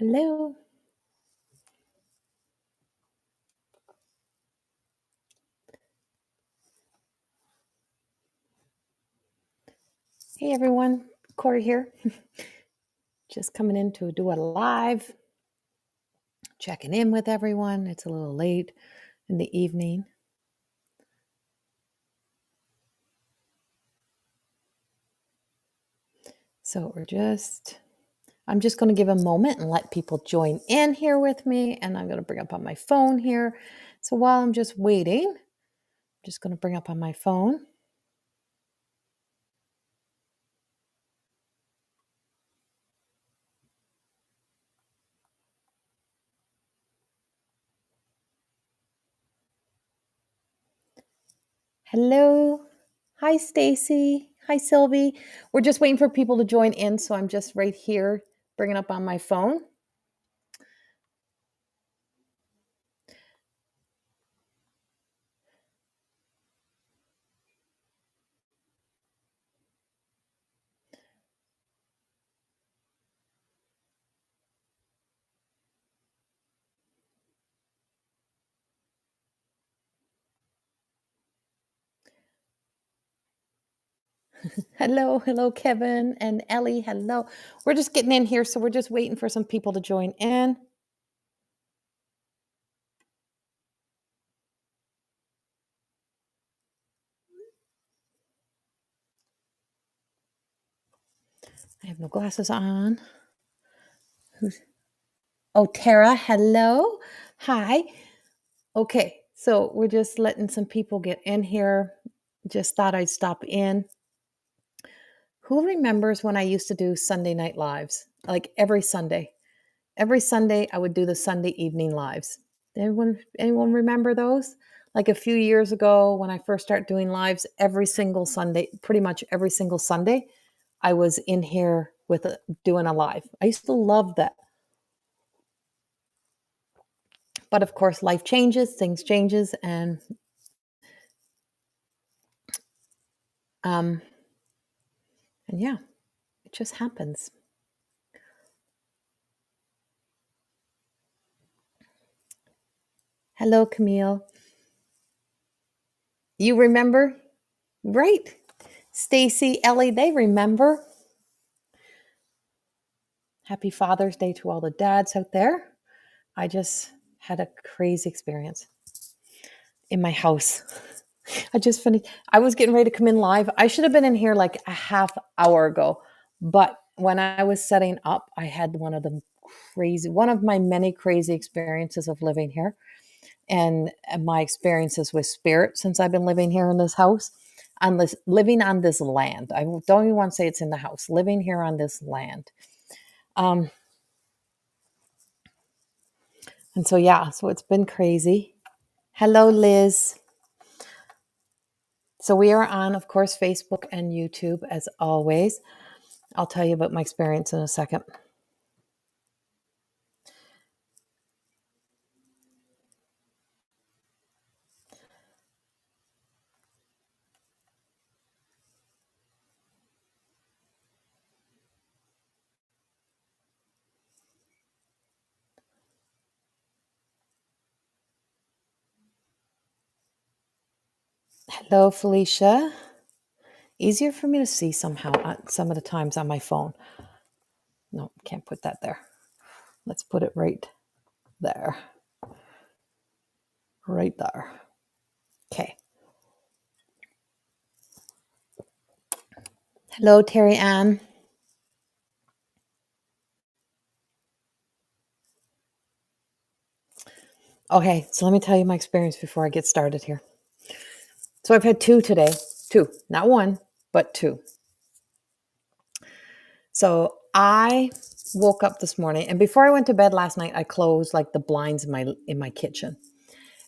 Hello. Hey everyone, Corrie here. Just coming in to do a live, checking in with everyone. It's a little late in the evening. So I'm just going to give a moment and let people join in here with me. And I'm going to bring up on my phone here. So while I'm just waiting, I'm just going to bring up on my phone. Hello. Hi, Stacy. Hi, Sylvie. We're just waiting for people to join in. So I'm just right here bringing up on my phone. Hello, Kevin and Ellie. Hello. We're just getting in here, so we're just waiting for some people to join in. I have no glasses on. Oh, Tara. Hello. Hi. Okay, so we're just letting some people get in here. Just thought I'd stop in. Who remembers when I used to do Sunday night lives? Like every Sunday. Every Sunday I would do the Sunday evening lives. Anyone remember those? Like a few years ago when I first started doing lives every single Sunday, pretty much every single Sunday, I was in here doing a live. I used to love that. But of course life changes, things changes and yeah, it just happens. Hello, Camille. You remember? Right. Stacy, Ellie, they remember. Happy Father's Day to all the dads out there. I just had a crazy experience in my house. I just finished. I was getting ready to come in live. I should have been in here like a half hour ago. But when I was setting up, I had one of my many crazy experiences of living here. And my experiences with spirit since I've been living here in this house, living on this land. I don't even want to say it's in the house, living here on this land. And so, yeah, so it's been crazy. Hello, Liz. So we are on, of course, Facebook and YouTube as always. I'll tell you about my experience in a second. Hello, Felicia. Easier for me to see somehow some of the times on my phone. No, can't put that there. Let's put it right there. Right there. Okay. Hello, Terry Ann. Okay, so let me tell you my experience before I get started here. So I've had two today. Two, not one, but two. So I woke up this morning, and before I went to bed last night, I closed like the blinds in my kitchen.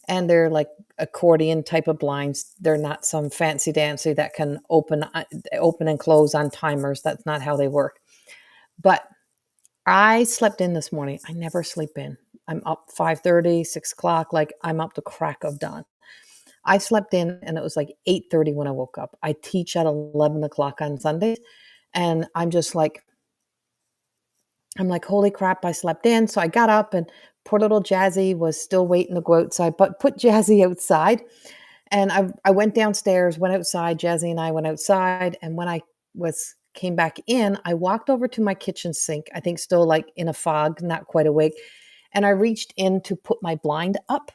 And they're like accordion type of blinds. They're not some fancy dancy that can open and close on timers. That's not how they work. But I slept in this morning. I never sleep in. I'm up 5:30, 6 o'clock. Like I'm up the crack of dawn. I slept in and it was like 8:30 when I woke up. I teach at 11 o'clock on Sundays. And I'm just like, I'm like, holy crap, I slept in. So I got up and poor little Jazzy was still waiting to go outside, but put Jazzy outside. And I went downstairs, went outside. Jazzy and I went outside. And when I came back in, I walked over to my kitchen sink, I think still like in a fog, not quite awake. And I reached in to put my blind up.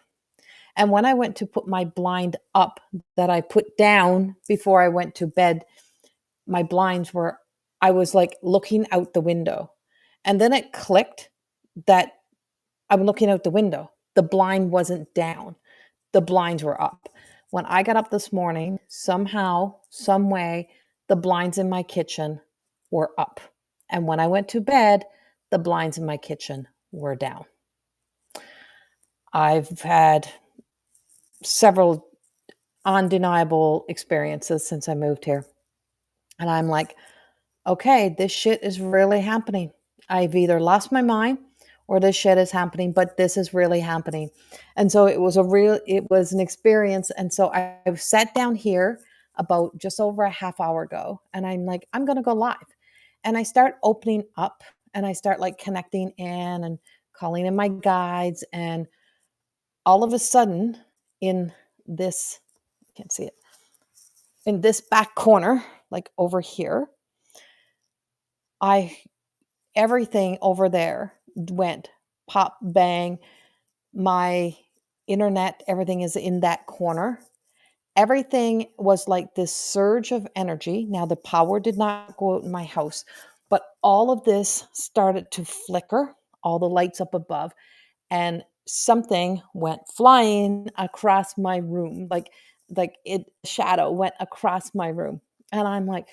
And when I went to put my blind up that I put down before I went to bed, my blinds were, I was like looking out the window. And then it clicked that I'm looking out the window. The blind wasn't down, the blinds were up. When I got up this morning, somehow, some way, the blinds in my kitchen were up. And when I went to bed, the blinds in my kitchen were down. I've had several undeniable experiences since I moved here. And I'm like, okay, this shit is really happening. I've either lost my mind or this shit is happening, but this is really happening. And so it was an experience. And so I've sat down here about just over a half hour ago and I'm like, I'm going to go live. And I start opening up and I start like connecting in and calling in my guides. And all of a sudden in this, I can't see it, in this back corner, like over here, everything over there went pop, bang. My internet, everything is in that corner. Everything was like this surge of energy. Now, the power did not go out in my house, but all of this started to flicker, all the lights up above, and something went flying across my room, like it shadow went across my room. And I'm like,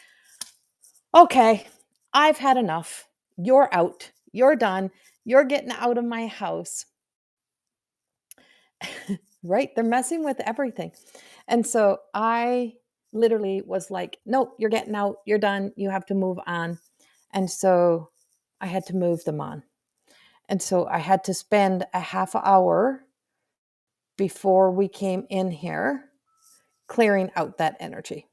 okay, I've had enough. You're out. You're done. You're getting out of my house. Right? They're messing with everything. And so I literally was like, nope, you're getting out. You're done. You have to move on. And so I had to move them on. And so I had to spend a half hour before we came in here clearing out that energy.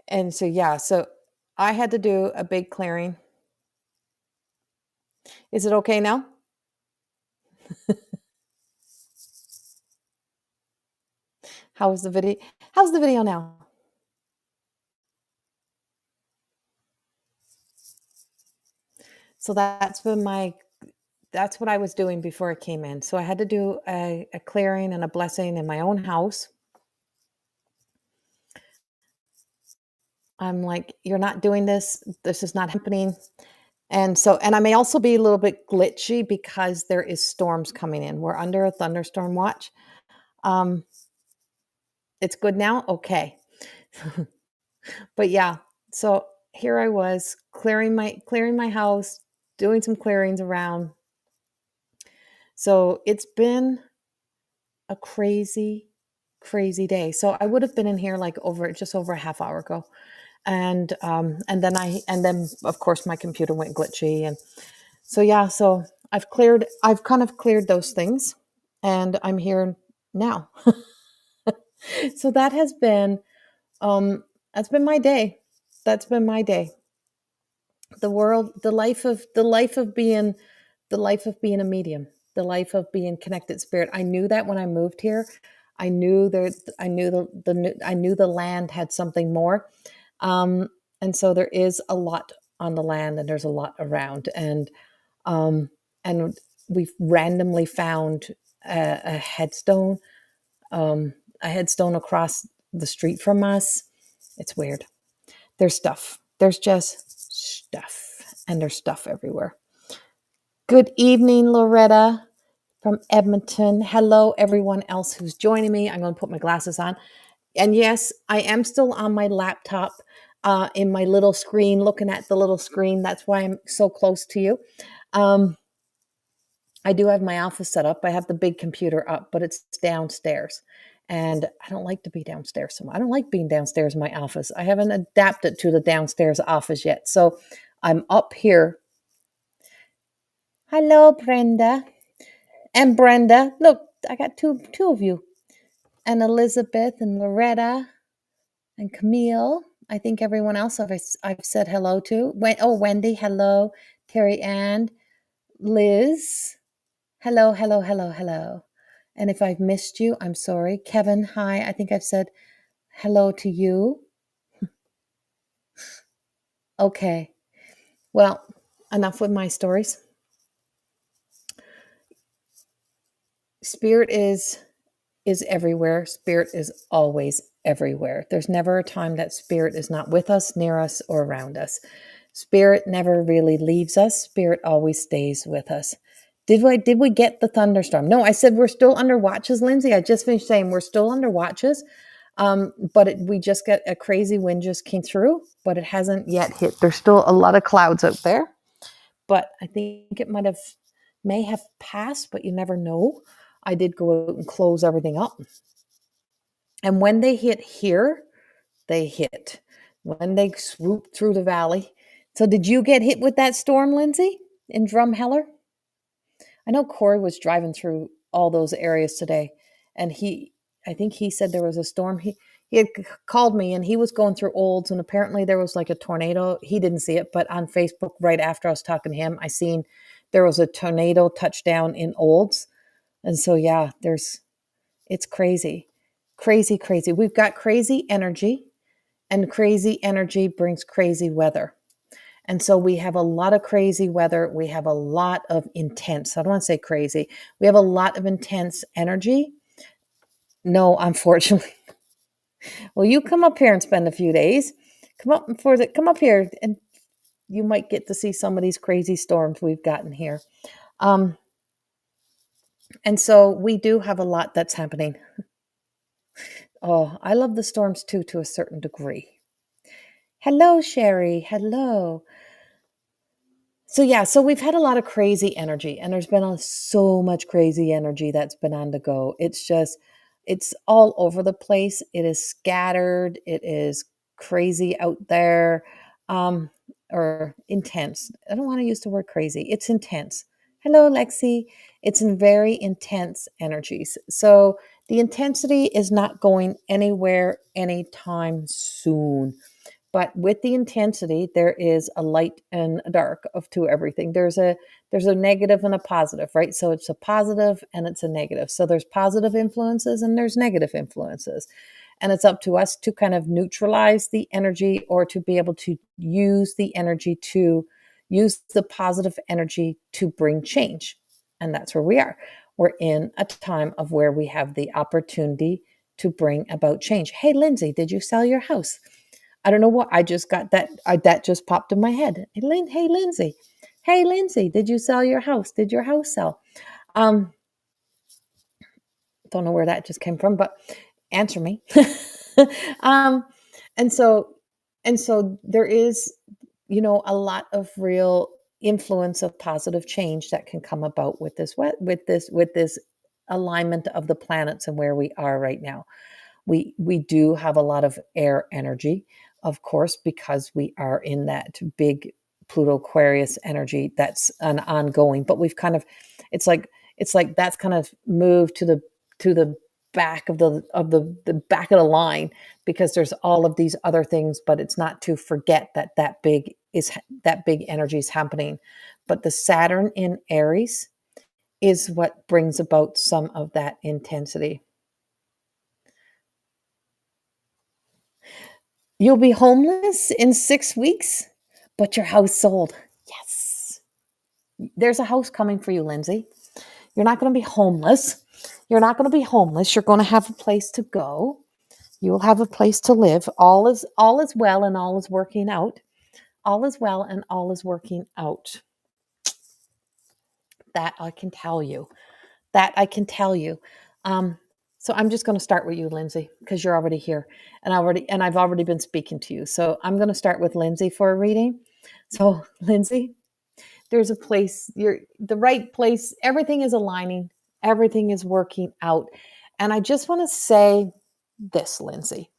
And so, yeah, so I had to do a big clearing. Is it okay now? How's the video? How's the video now? So that's what I was doing before I came in. So I had to do a clearing and a blessing in my own house. I'm like, you're not doing this. This is not happening. And I may also be a little bit glitchy because there is storms coming in. We're under a thunderstorm watch. It's good now. Okay. But yeah, so here I was clearing my house, doing some clearings around. So it's been a crazy, crazy day. So I would have been in here like just over a half hour ago. And then of course my computer went glitchy. And so yeah, so I've kind of cleared those things and I'm here now. So um that's been my day. That's been my day. The life of being a medium, the life of being connected spirit. I knew that when I moved here. I knew the land had something more. Um, and so there is a lot on the land and there's a lot around. Um, and we've randomly found a headstone, a headstone across the street from us. It's weird. There's stuff. There's just stuff. And there's stuff everywhere. Good evening, Loretta from Edmonton. Hello, everyone else who's joining me. I'm going to put my glasses on. And yes, I am still on my laptop in my little screen, looking at the little screen. That's why I'm so close to you. I do have my office set up. I have the big computer up, but it's downstairs. And I don't like to be downstairs so much. I don't like being downstairs in my office. I haven't adapted to the downstairs office yet. So I'm up here. Hello, Brenda. And Brenda. Look, I got two of you. And Elizabeth and Loretta and Camille I think everyone else I've said hello to. Wendy, hello. Terry Ann, Liz, hello, hello, hello, hello. And if I've missed you, I'm sorry. Kevin, hi. I think I've said hello to you. Okay. Well, enough with my stories. Spirit is everywhere. Spirit is always everywhere. There's never a time that spirit is not with us, near us, or around us. Spirit never really leaves us. Spirit always stays with us. Did we get the thunderstorm? No, I said we're still under watches, Lindsay. I just finished saying we're still under watches. But we just got a crazy wind just came through, but it hasn't yet hit. There's still a lot of clouds out there, but I think it may have passed, but you never know. I did go out and close everything up. And when they hit here, they hit. When they swooped through the valley. So did you get hit with that storm, Lindsay, in Drumheller? I know Corey was driving through all those areas today, and I think he said there was a storm. He had called me, and he was going through Olds, and apparently there was like a tornado. He didn't see it, but on Facebook, right after I was talking to him, I seen there was a tornado touchdown in Olds. And so, yeah, it's crazy, crazy, crazy. We've got crazy energy, and crazy energy brings crazy weather. And so we have a lot of crazy weather. We have a lot of intense, I don't want to say crazy. We have a lot of intense energy. No, unfortunately. Well, you come up here and spend a few days. Come up here and you might get to see some of these crazy storms we've gotten here. And so we do have a lot that's happening. Oh, I love the storms too, to a certain degree. Hello, Sherry. Hello. So yeah, so we've had a lot of crazy energy, and there's been so much crazy energy that's been on the go. It's all over the place. It is scattered. It is crazy out there, or intense. I don't want to use the word crazy. It's intense. Hello, Lexi. It's in very intense energies. So the intensity is not going anywhere anytime soon. But with the intensity, there is a light and a dark to everything. There's a negative and a positive, right? So it's a positive and it's a negative. So there's positive influences and there's negative influences. And it's up to us to kind of neutralize the energy, or to be able to use the energy, to use the positive energy to bring change. And that's where we are. We're in a time of where we have the opportunity to bring about change. Hey, Lindsay, did you sell your house? I don't know what, I just got that. That just popped in my head. Hey, Lindsay. Hey, Lindsay, did you sell your house? Did your house sell? Don't know where that just came from, but answer me. um, and so, there is, a lot of real influence of positive change that can come about with this alignment of the planets and where we are right now. We do have a lot of air energy, of course, because we are in that big Pluto Aquarius energy that's an ongoing. But we've kind of, it's like that's kind of moved to the back of the back of the line, because there's all of these other things. But it's not to forget that big energy is happening. But the Saturn in Aries is what brings about some of that intensity. You'll be homeless in 6 weeks, but your house sold. Yes. There's a house coming for you, Lindsay. You're not going to be homeless. You're not going to be homeless. You're going to have a place to go. You will have a place to live. All is well, and all is working out. All is well, and all is working out. That I can tell you. So I'm just going to start with you, Lindsay, because you're already here, and I've already been speaking to you. So I'm going to start with Lindsay for a reading. So Lindsay, there's a place, you're the right place. Everything is aligning. Everything is working out. And I just want to say this, Lindsay.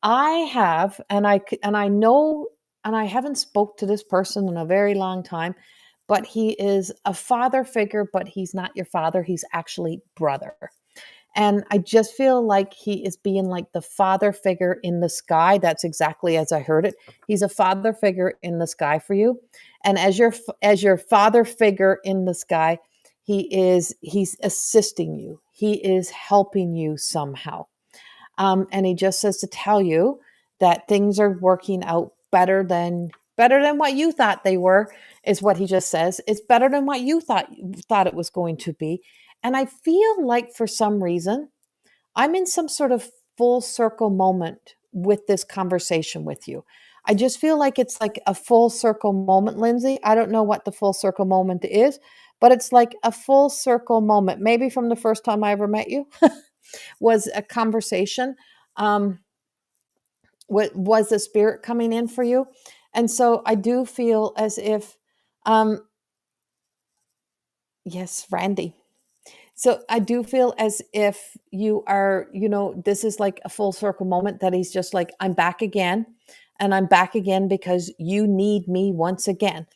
I have, and I know, and I haven't spoke to this person in a very long time, but he is a father figure, but he's not your father. He's actually brother. And I just feel like he is being like the father figure in the sky. That's exactly as I heard it. He's a father figure in the sky for you. And as your father figure in the sky, he's assisting you. He is helping you somehow. And he just says to tell you that things are working out better than what you thought they were, is what he just says. It's better than what you thought it was going to be. And I feel like for some reason I'm in some sort of full circle moment with this conversation with you. I just feel like it's like a full circle moment, Lindsay. I don't know what the full circle moment is, but it's like a full circle moment. Maybe from the first time I ever met you was a conversation. Um, what was the spirit coming in for you? And so I do feel as if, um, yes, Randy. So I do feel as if you are, this is like a full circle moment that he's just like, I'm back again. And I'm back again because you need me once again.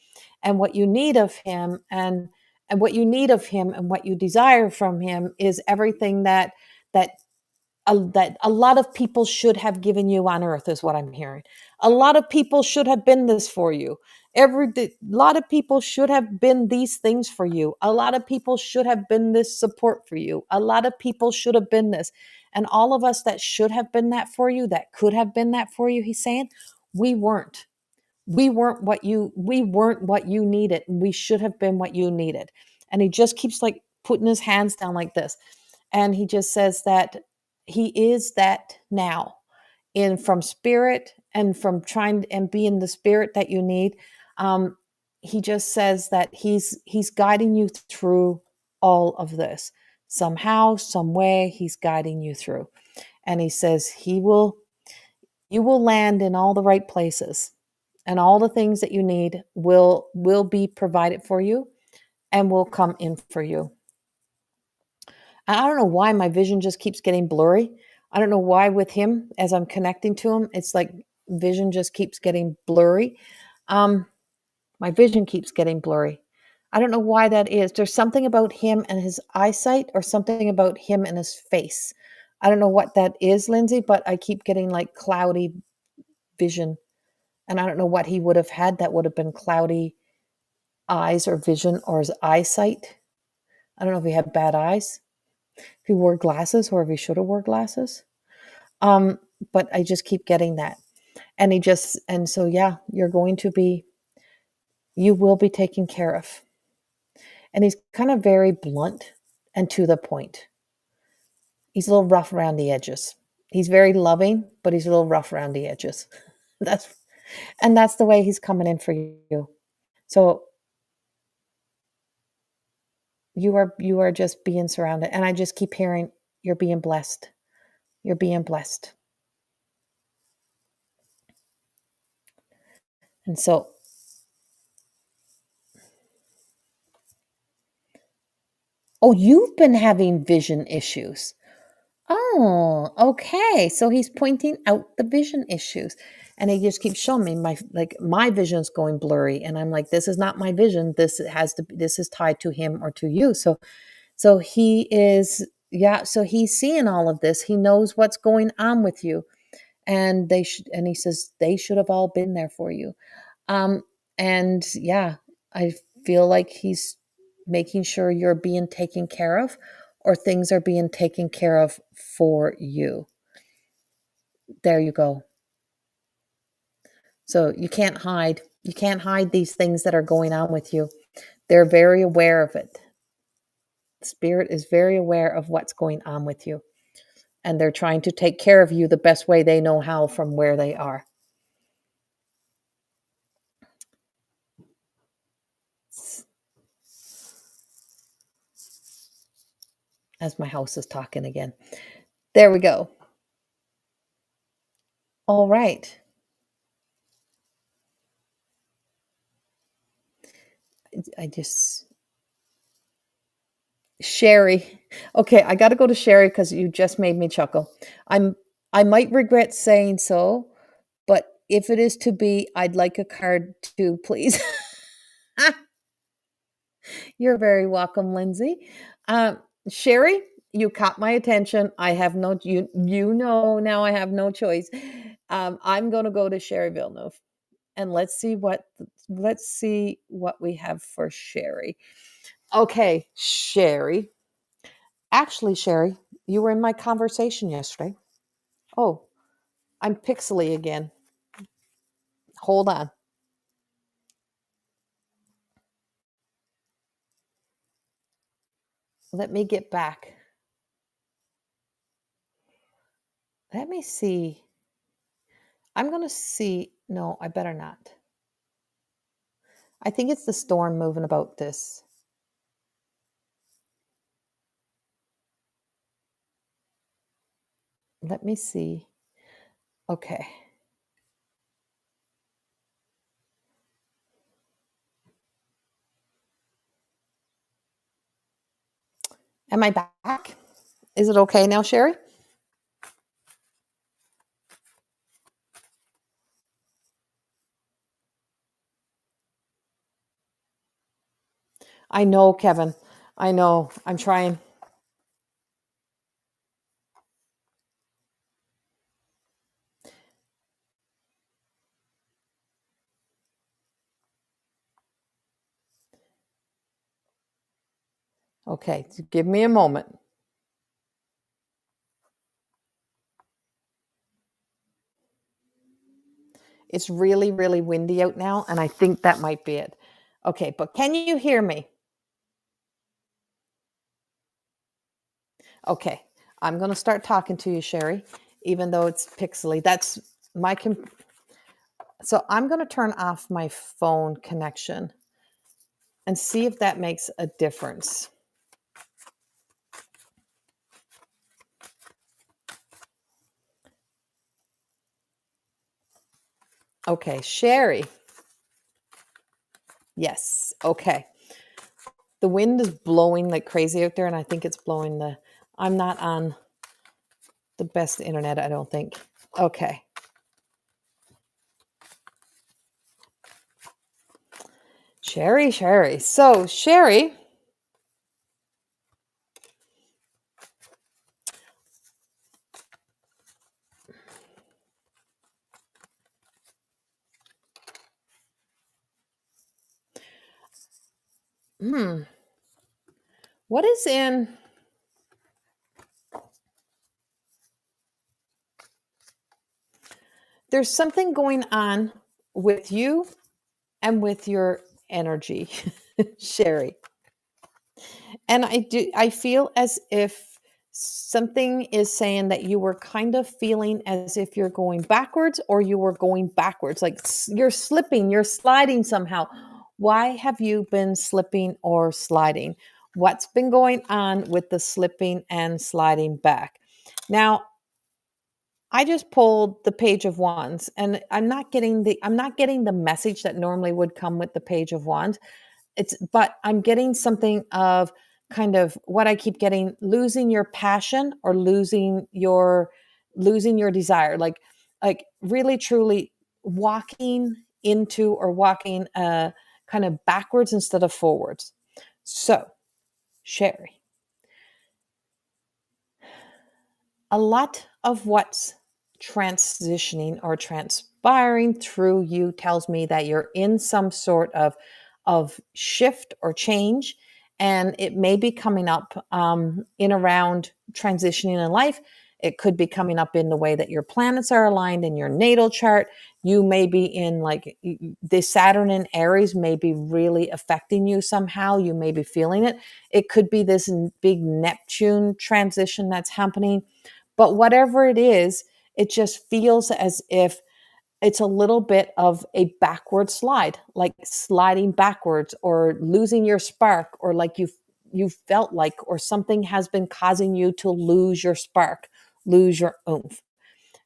And what you need of him and what you need of him and what you desire from him is everything that that a lot of people should have given you on earth, is what I'm hearing. A lot of people should have been this for you. A lot of people should have been these things for you. A lot of people should have been this support for you. A lot of people should have been this. And all of us that should have been that for you, that could have been that for you, he's saying, we weren't. We weren't what you needed. And we should have been what you needed. And he just keeps like putting his hands down like this. And he just says that he is that now, in from spirit and from trying and being the spirit that you need. um, he just says that he's guiding you through all of this somehow, some way. He's guiding you through, and he says you will land in all the right places, and all the things that you need will be provided for you and will come in for you. And I don't know why my vision just keeps getting blurry. I don't know why with him, as I'm connecting to him, it's like vision just keeps getting blurry. Um, my vision keeps getting blurry. I don't know why that is. There's something about him and his eyesight, or something about him and his face. I don't know what that is, Lindsay, but I keep getting like cloudy vision. And I don't know what he would have had that would have been cloudy eyes or vision, or his eyesight. I don't know if he had bad eyes, if he wore glasses, or if he should have wore glasses. Um, but I just keep getting that. And so, yeah, you will be taken care of. And he's kind of very blunt and to the point. He's a little rough around the edges. He's very loving, but he's a little rough around the edges. That's that's the way he's coming in for you. So you are just being surrounded. And I just keep hearing, you're being blessed. You're being blessed. And so, oh, you've been having vision issues. Oh, okay. So he's pointing out the vision issues. And he just keeps showing me my vision's going blurry. And I'm like, this is not my vision. This is tied to him or to you. So he is, yeah, so he's seeing all of this. He knows what's going on with you. And he says they should have all been there for you. Um, and yeah, I feel like he's making sure you're being taken care of, or things are being taken care of for you. There you go. So you can't hide. You can't hide these things that are going on with you. They're very aware of it. Spirit is very aware of what's going on with you. And they're trying to take care of you the best way they know how from where they are. As my house is talking again. There we go. All right. I just Sherry. Okay, I got to go to Sherry because you just made me chuckle. I might regret saying so, but if it is to be, I'd like a card too, please. You're very welcome, Lindsay. Um, Sherry, You caught my attention. I have no now I have no choice. I'm gonna go to Sherry Villeneuve, and let's see what we have for Sherry. Okay, Sherry. Actually, Sherry, you were in my conversation yesterday. Oh, I'm pixely again. Hold on. Let me get back. Let me see. I'm going to see. No, I better not. I think it's the storm moving about this. Let me see. Okay. Am I back? Is it okay now, Sherry? I know, Kevin. I know. I'm trying. Okay, give me a moment. It's really, really windy out now, and I think that might be it. Okay, but can you hear me? Okay, I'm going to start talking to you, Sherry, even though it's pixely. That's my so I'm going to turn off my phone connection and see if that makes a difference. Okay, Sherry. Yes. Okay. The wind is blowing like crazy out there, and I think it's blowing I'm not on the best internet, I don't think. Okay. Sherry. So, Sherry, what is in there's something going on with you and with your energy, Sherry. And I feel as if something is saying that you were kind of feeling as if you're going backwards or you were going backwards, like you're slipping, you're sliding somehow. Why have you been slipping or sliding? What's been going on with the slipping and sliding back? Now, I just pulled the Page of Wands, and I'm not getting the message that normally would come with the Page of Wands. But I'm getting something of kind of what I keep getting: losing your passion or losing your desire, like really truly walking into or walking kind of backwards instead of forwards. So, Sherry, a lot of what's transitioning or transpiring through you tells me that you're in some sort of shift or change, and it may be coming up in around transitioning in life. It could be coming up in the way that your planets are aligned in your natal chart. You may be in like the Saturn in Aries may be really affecting you somehow. You may be feeling it. It could be this big Neptune transition that's happening. But whatever it is, it just feels as if it's a little bit of a backward slide, like sliding backwards or losing your spark, or like you felt like, or something has been causing you to lose your spark, lose your oomph.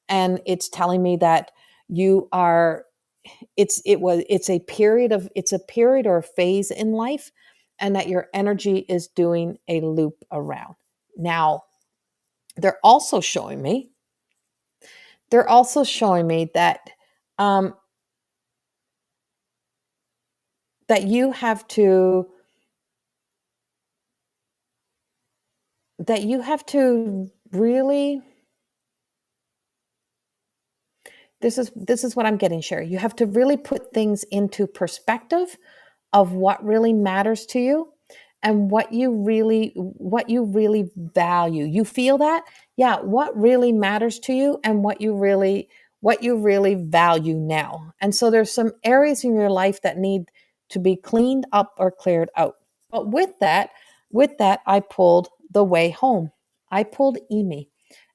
And it's telling me that you are it's a period or a phase in life, and that your energy is doing a loop around. Now, they're also showing me that um, that you have to that you have to really, this is what I'm getting, Sherry. You have to really put things into perspective of what really matters to you and what you really value. You feel that? Yeah, what really matters to you and what you really value now. And so there's some areas in your life that need to be cleaned up or cleared out. But with that I pulled the way home. I pulled Emi,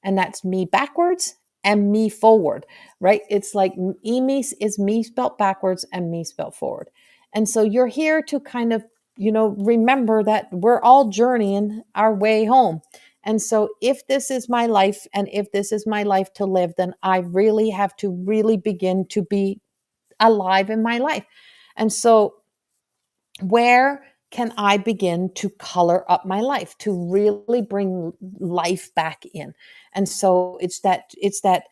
and that's me backwards and me forward, right? It's like Emi is me spelt backwards and me spelt forward. And so you're here to kind of, remember that we're all journeying our way home. And so if this is my life and if this is my life to live, then I really have to really begin to be alive in my life. And so where can I begin to color up my life to really bring life back in? And so it's that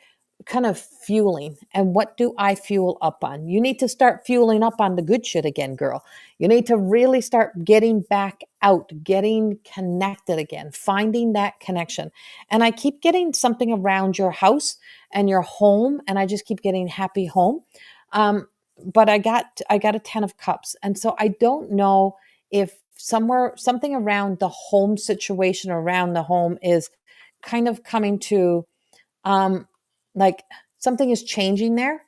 kind of fueling. And what do I fuel up on? You need to start fueling up on the good shit again, girl. You need to really start getting back out, getting connected again, finding that connection. And I keep getting something around your house and your home, and I just keep getting happy home. But I got a 10 of cups. And so I don't know if something around the home situation, around the home, is kind of coming to, um like, something is changing there.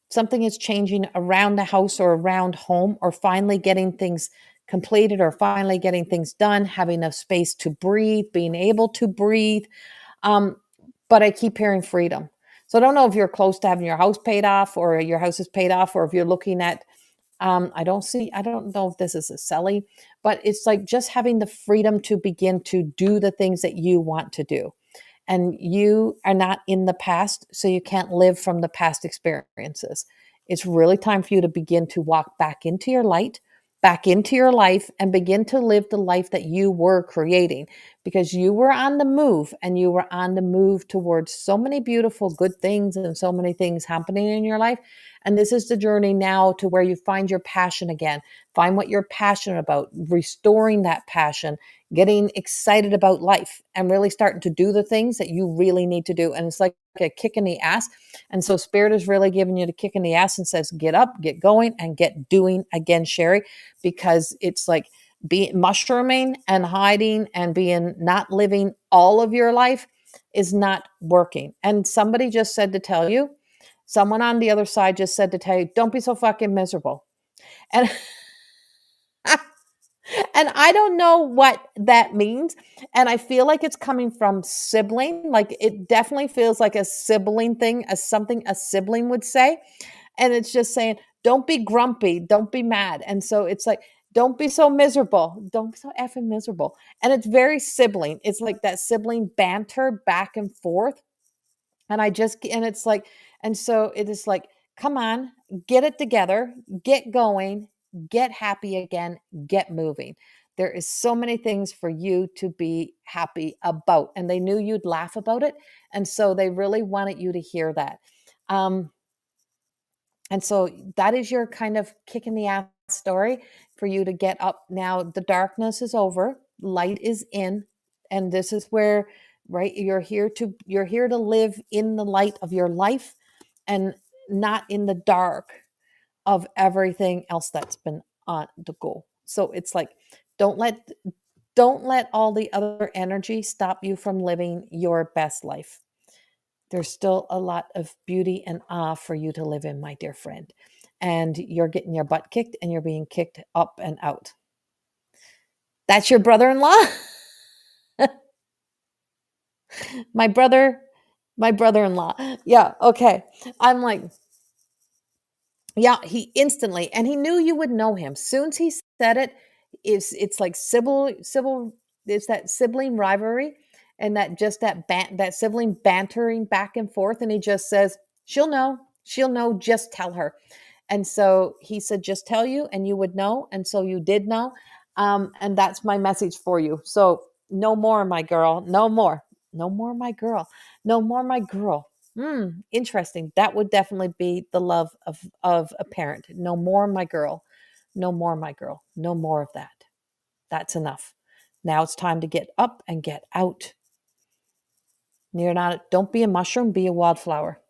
Something is changing around the house or around home, or finally getting things completed, or finally getting things done, having a space to breathe, being able to breathe. um, but I keep hearing freedom. So I don't know if you're close to having your house paid off, or your house is paid off, or if you're looking at, I don't know if this is a selling, but it's like just having the freedom to begin to do the things that you want to do. And you are not in the past, so you can't live from the past experiences. It's really time for you to begin to walk back into your light, back into your life, and begin to live the life that you were creating, because you were on the move, and you were on the move towards so many beautiful good things and so many things happening in your life. And this is the journey now to where you find your passion again, find what you're passionate about, restoring that passion, getting excited about life, and really starting to do the things that you really need to do. And it's like a kick in the ass. And so Spirit is really giving you the kick in the ass and says, get up, get going, and get doing again, Sherry, because it's like being mushrooming and hiding and being not living all of your life is not working. And somebody just said to tell you, someone on the other side just said to tell you, don't be so fucking miserable. And and I don't know what that means. And I feel like it's coming from sibling. Like, it definitely feels like a sibling thing, as something a sibling would say. And it's just saying, don't be grumpy, don't be mad. And so it's like, don't be so miserable, don't be so effing miserable. And it's very sibling. It's like that sibling banter back and forth. And it's like, and so it is like, come on, get it together, get going, get happy again, get moving. There is so many things for you to be happy about, and they knew you'd laugh about it, and so they really wanted you to hear that. um and so that is your kind of kick in the ass story for you to get up now. The darkness is over, light is in, and this is where, right, you're here to live in the light of your life, and not in the dark of everything else that's been on the go. So it's like, don't let don't let all the other energy stop you from living your best life. There's still a lot of beauty and awe for you to live in, my dear friend. And you're getting your butt kicked, and you're being kicked up and out. That's your brother in law? my brother, my brother in law. Yeah, okay. I'm like, yeah, he instantly, and he knew you would know him. Soon as he said it, it's like it's that sibling rivalry, and that sibling bantering back and forth, and he just says, she'll know, just tell her. And so he said, just tell you, and you would know, and so you did know. And that's my message for you. So no more, my girl, no more, no more, my girl, no more, my girl. Interesting. That would definitely be the love of a parent. No more, my girl. No more, my girl. No more of that. That's enough. Now it's time to get up and get out. Don't be a mushroom, be a wildflower.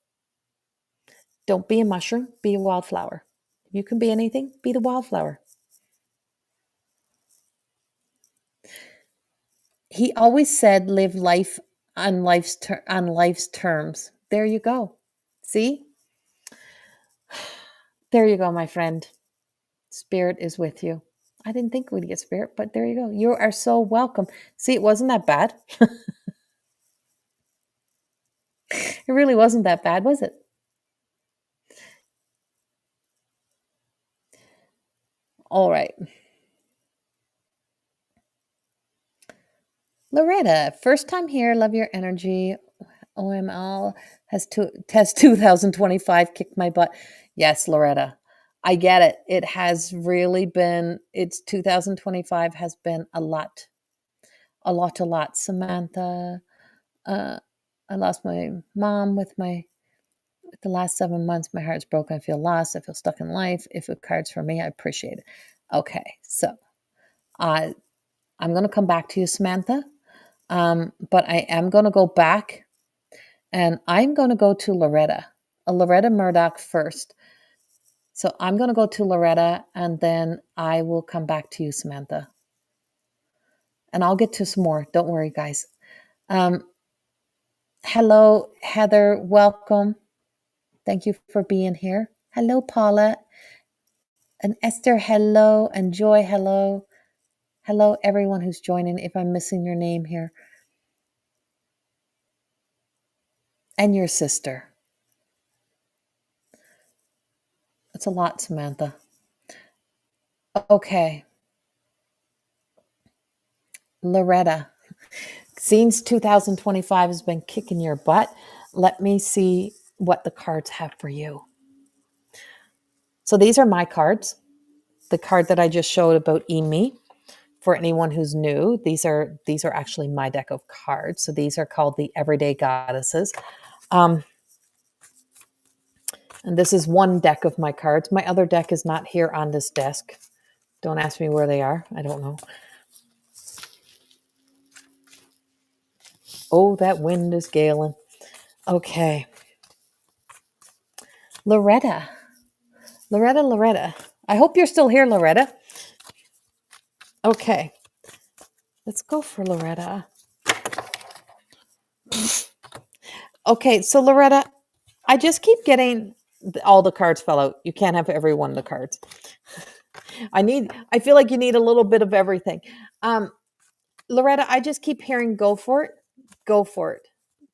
Don't be a mushroom, be a wildflower. If you can be anything, be the wildflower. He always said, live life on life's terms. There you go. See? There you go, my friend. Spirit is with you. I didn't think we'd get spirit, but there you go. You are so welcome. See, it wasn't that bad. It really wasn't that bad, was it? All right. Loretta, first time here. Love your energy. OML has 2025 kicked my butt. Yes, Loretta, I get it. It has really been, it's 2025 has been a lot. Samantha, I lost my mom with the last 7 months. My heart's broken. I feel lost. I feel stuck in life. If it cards for me, I appreciate it. Okay, so I'm going to come back to you, Samantha. But I am going to go back and I'm going to go to Loretta Murdoch first. So I'm going to go to Loretta and then I will come back to you, Samantha. And I'll get to some more. Don't worry, guys. Hello, Heather. Welcome. Thank you for being here. Hello, Paula. And Esther, hello. And Joy, hello. Hello, everyone who's joining. If I'm missing your name here. And your sister. It's a lot, Samantha. Okay. Loretta, since 2025 has been kicking your butt, let me see what the cards have for you. So these are my cards. The card that I just showed about me. For anyone who's new, these are actually my deck of cards. So these are called the Everyday Goddesses. And this is one deck of my cards. My other deck is not here on this desk. Don't ask me where they are. I don't know. Oh, that wind is galing. Okay. Loretta. I hope you're still here, Loretta. Okay. Let's go for Loretta. Okay, so Loretta, I just keep getting all the cards fell out. You can't have every one of the cards. I feel like you need a little bit of everything. Loretta, I just keep hearing go for it. Go for it.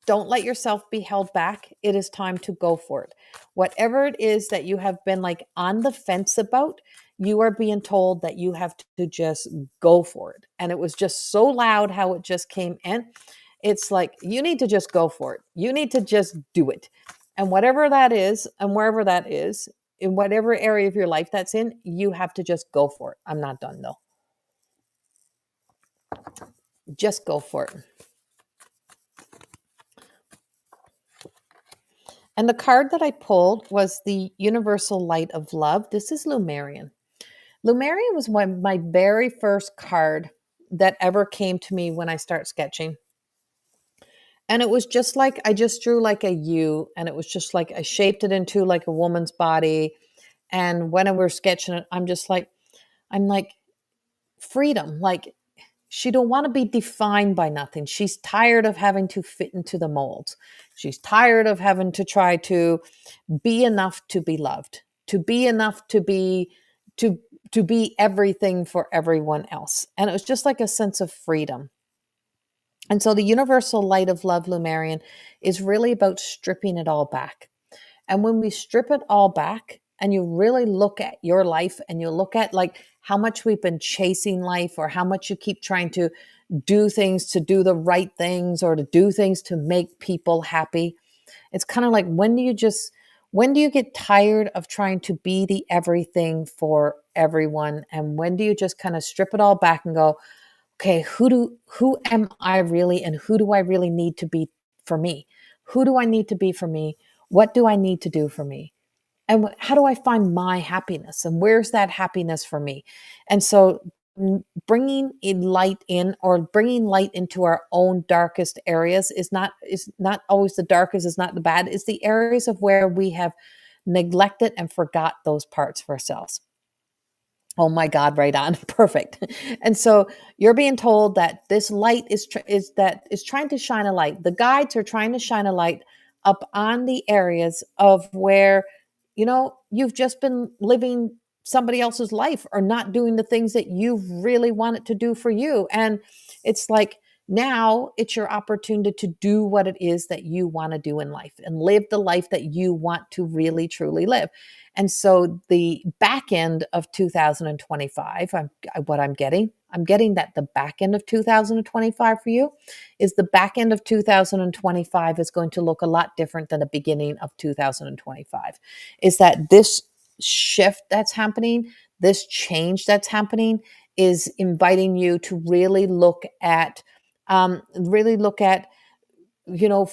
Don't let yourself be held back. It is time to go for it. Whatever it is that you have been like on the fence about, you are being told that you have to just go for it. And it was just so loud how it just came in. It's like, you need to just go for it. You need to just do it. And whatever that is, and wherever that is, in whatever area of your life that's in, you have to just go for it. I'm not done though. Just go for it. And the card that I pulled was the Universal Light of Love. This is Lumerian. Lumerian was my very first card that ever came to me when I start sketching. And it was just like, I just drew like a U, and it was just like, I shaped it into like a woman's body. And when I were sketching it, I'm like freedom. Like, she don't want to be defined by nothing. She's tired of having to fit into the molds. She's tired of having to try to be enough to be loved, to be enough to be everything for everyone else. And it was just like a sense of freedom. And so the Universal Light of Love, Lumerian, is really about stripping it all back. And when we strip it all back and you really look at your life and you look at like how much we've been chasing life, or how much you keep trying to do things to do the right things, or to do things to make people happy. It's kind of like, when do you get tired of trying to be the everything for everyone? And when do you just kind of strip it all back and go, okay, who am I really, and who do I really need to be for me? Who do I need to be for me? What do I need to do for me? And how do I find my happiness? And where's that happiness for me? And so bringing in light in, or bringing light into our own darkest areas, is not always the darkest, is not the bad, it's the areas of where we have neglected and forgot those parts of ourselves. Oh my God, right on. Perfect. And so you're being told that this light is trying to shine a light. The guides are trying to shine a light up on the areas of where, you've just been living somebody else's life, or not doing the things that you really wanted to do for you. And it's like, now it's your opportunity to do what it is that you want to do in life, and live the life that you want to really truly live. And so the back end of 2025, I'm getting that the back end of 2025 for you is, the back end of 2025 is going to look a lot different than the beginning of 2025. Is that this shift that's happening, this change that's happening, is inviting you to really look at,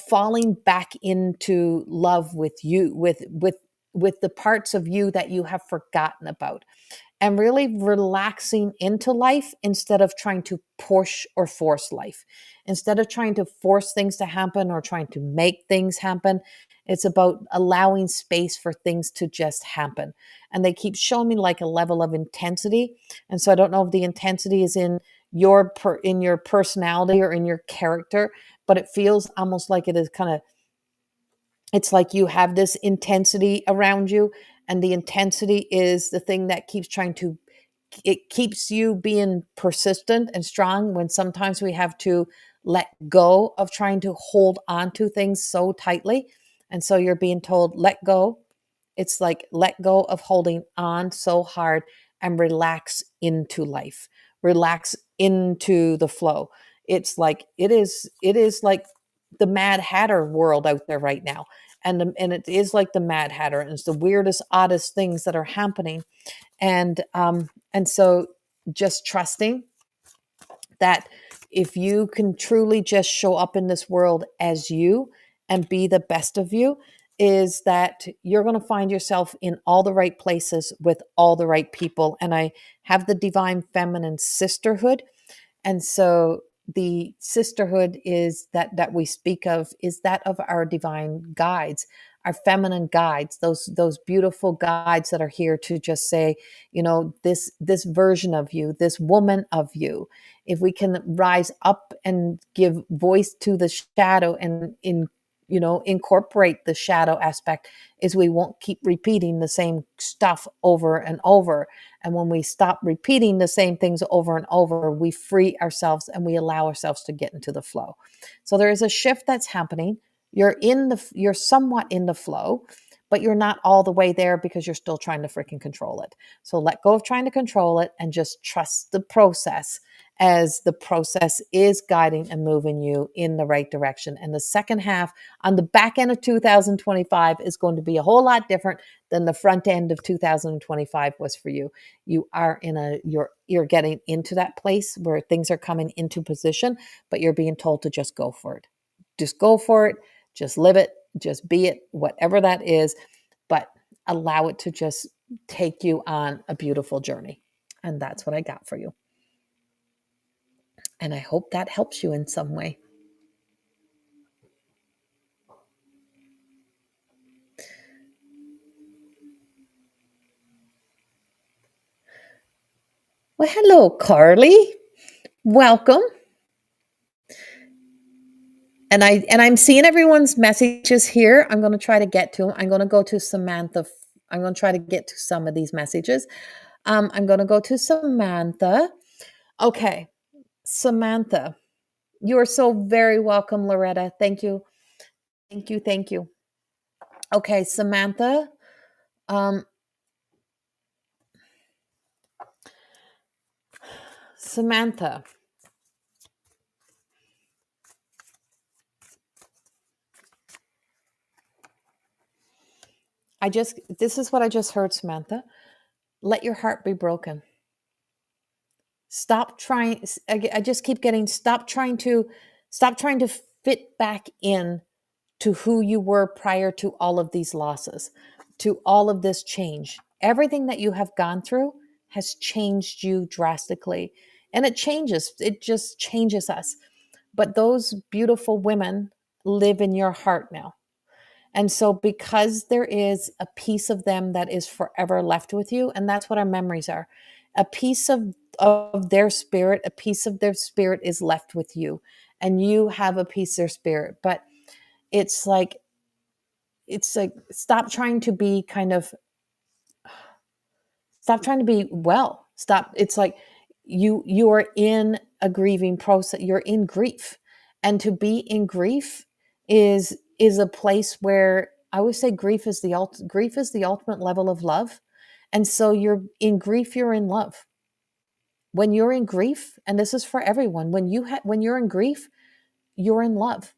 falling back into love with you, with the parts of you that you have forgotten about, and really relaxing into life, instead of trying to push or force life. Instead of trying to force things to happen, or trying to make things happen, it's about allowing space for things to just happen. And they keep showing me like a level of intensity. And so I don't know if the intensity is in in your personality or in your character, but it feels almost like it is kind of, it's like you have this intensity around you, and the intensity is the thing that keeps trying to, it keeps you being persistent and strong, when sometimes we have to let go of trying to hold on to things so tightly. And so you're being told, let go. It's like, let go of holding on so hard, and relax into life, relax into the flow. It's like, it is like the Mad Hatter world out there right now. And it is like the Mad Hatter, and it's the weirdest, oddest things that are happening. And so just trusting that, if you can truly just show up in this world as you, and be the best of you, is that you're going to find yourself in all the right places with all the right people. And I have the divine feminine sisterhood. And so the sisterhood is that we speak of, is that of our divine guides, our feminine guides, those beautiful guides that are here to just say, this version of you, this woman of you, if we can rise up and give voice to the shadow, and incorporate the shadow aspect, is we won't keep repeating the same stuff over and over. And when we stop repeating the same things over and over, we free ourselves, and we allow ourselves to get into the flow. So there is a shift that's happening. You're somewhat in the flow, but you're not all the way there, because you're still trying to freaking control it. So let go of trying to control it, and just trust the process, as the process is guiding and moving you in the right direction. And the second half, on the back end of 2025, is going to be a whole lot different than the front end of 2025 was for you. You're getting into that place where things are coming into position, but you're being told to just go for it. Just go for it. Just live it. Just be it, whatever that is. But allow it to just take you on a beautiful journey. And that's what I got for you. And I hope that helps you in some way. Well, hello, Carly. Welcome. And I'm seeing everyone's messages here. I'm going to try to get to them. I'm going to go to Samantha. I'm going to try to get to some of these messages. I'm going to go to Samantha. Okay, Samantha, you are so very welcome, Loretta. Thank you. Thank you. Thank you. Okay, Samantha. Um, Samantha. This is what I just heard, Samantha. Let your heart be broken. Stop trying. I just keep getting, stop trying to fit back in to who you were prior to all of these losses, to all of this change. Everything that you have gone through, has changed you drastically. And it just changes us. But those beautiful women live in your heart now. And so, because there is a piece of them that is forever left with you, and that's what our memories are, a piece of their spirit, a piece of their spirit is left with you, and you have a piece of their spirit. But it's like, stop trying to be stop trying to be well. Stop. It's like you are in a grieving process. You're in grief, and to be in grief is a place where I always say grief is the ultimate level of love. And so you're in grief, you're in love. When you're in grief, and this is for everyone, when you're in grief, you're in love.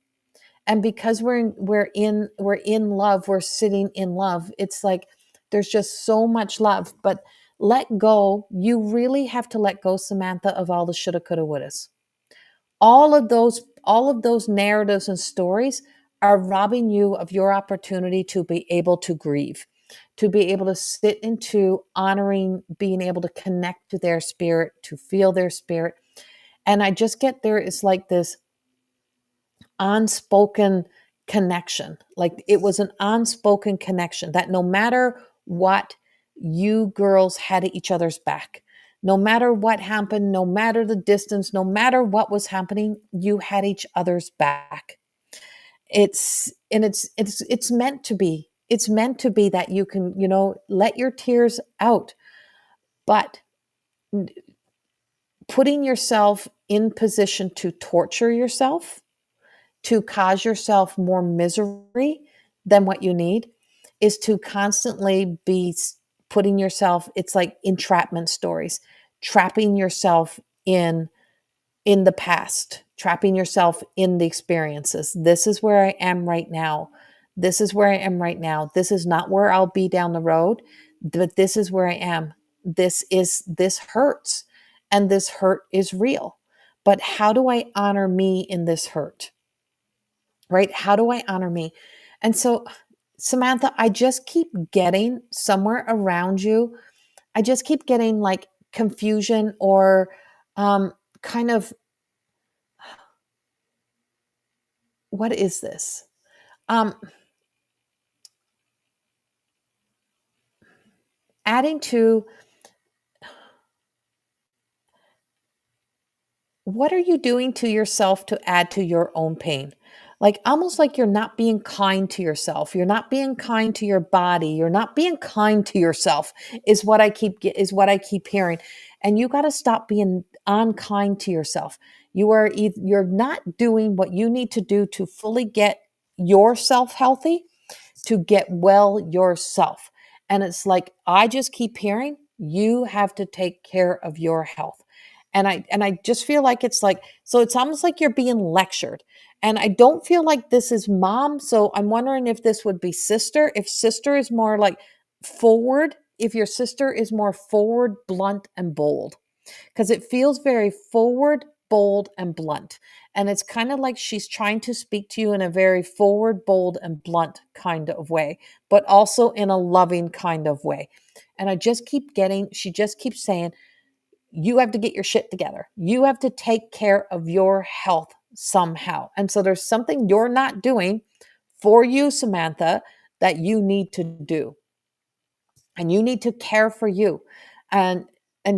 And because we're in love, we're sitting in love. It's like there's just so much love. But let go. You really have to let go, Samantha, of all the shoulda, coulda, wouldas. All of those narratives and stories are robbing you of your opportunity to be able to grieve, to be able to sit into honoring, being able to connect to their spirit, to feel their spirit. And I just get there is like this unspoken connection. Like it was an unspoken connection that no matter what, you girls had each other's back. No matter what happened, no matter the distance, no matter what was happening, you had each other's back. It's meant to be. It's meant to be that you can, let your tears out. But putting yourself in position to torture yourself, to cause yourself more misery than what you need, is to constantly be putting yourself, it's like entrapment stories, trapping yourself in the past, trapping yourself in the experiences. This is where I am right now. This is where I am right now. This is not where I'll be down the road, but this is where I am. This hurts, and this hurt is real. But how do I honor me in this hurt? Right? How do I honor me? And so, Samantha, I just keep getting somewhere around you. I just keep getting like confusion or kind of, what is this? Um, Adding to, what are you doing to yourself to add to your own pain? Like almost like you're not being kind to yourself. You're not being kind to your body. You're not being kind to yourself is what I keep hearing. And you got to stop being unkind to yourself. You're not doing what you need to do to fully get yourself healthy, to get well yourself. And it's like, I just keep hearing you have to take care of your health. And I just feel like it's like, so it's almost like you're being lectured. And I don't feel like this is mom. So I'm wondering if this would be sister. If sister is more like forward, if your sister is more forward, blunt, and bold, because it feels very forward, bold, and blunt. And it's kind of like she's trying to speak to you in a very forward, bold, and blunt kind of way, but also in a loving kind of way. And she just keeps saying, you have to get your shit together. You have to take care of your health somehow. And so there's something you're not doing for you, Samantha, that you need to do, and you need to care for you. And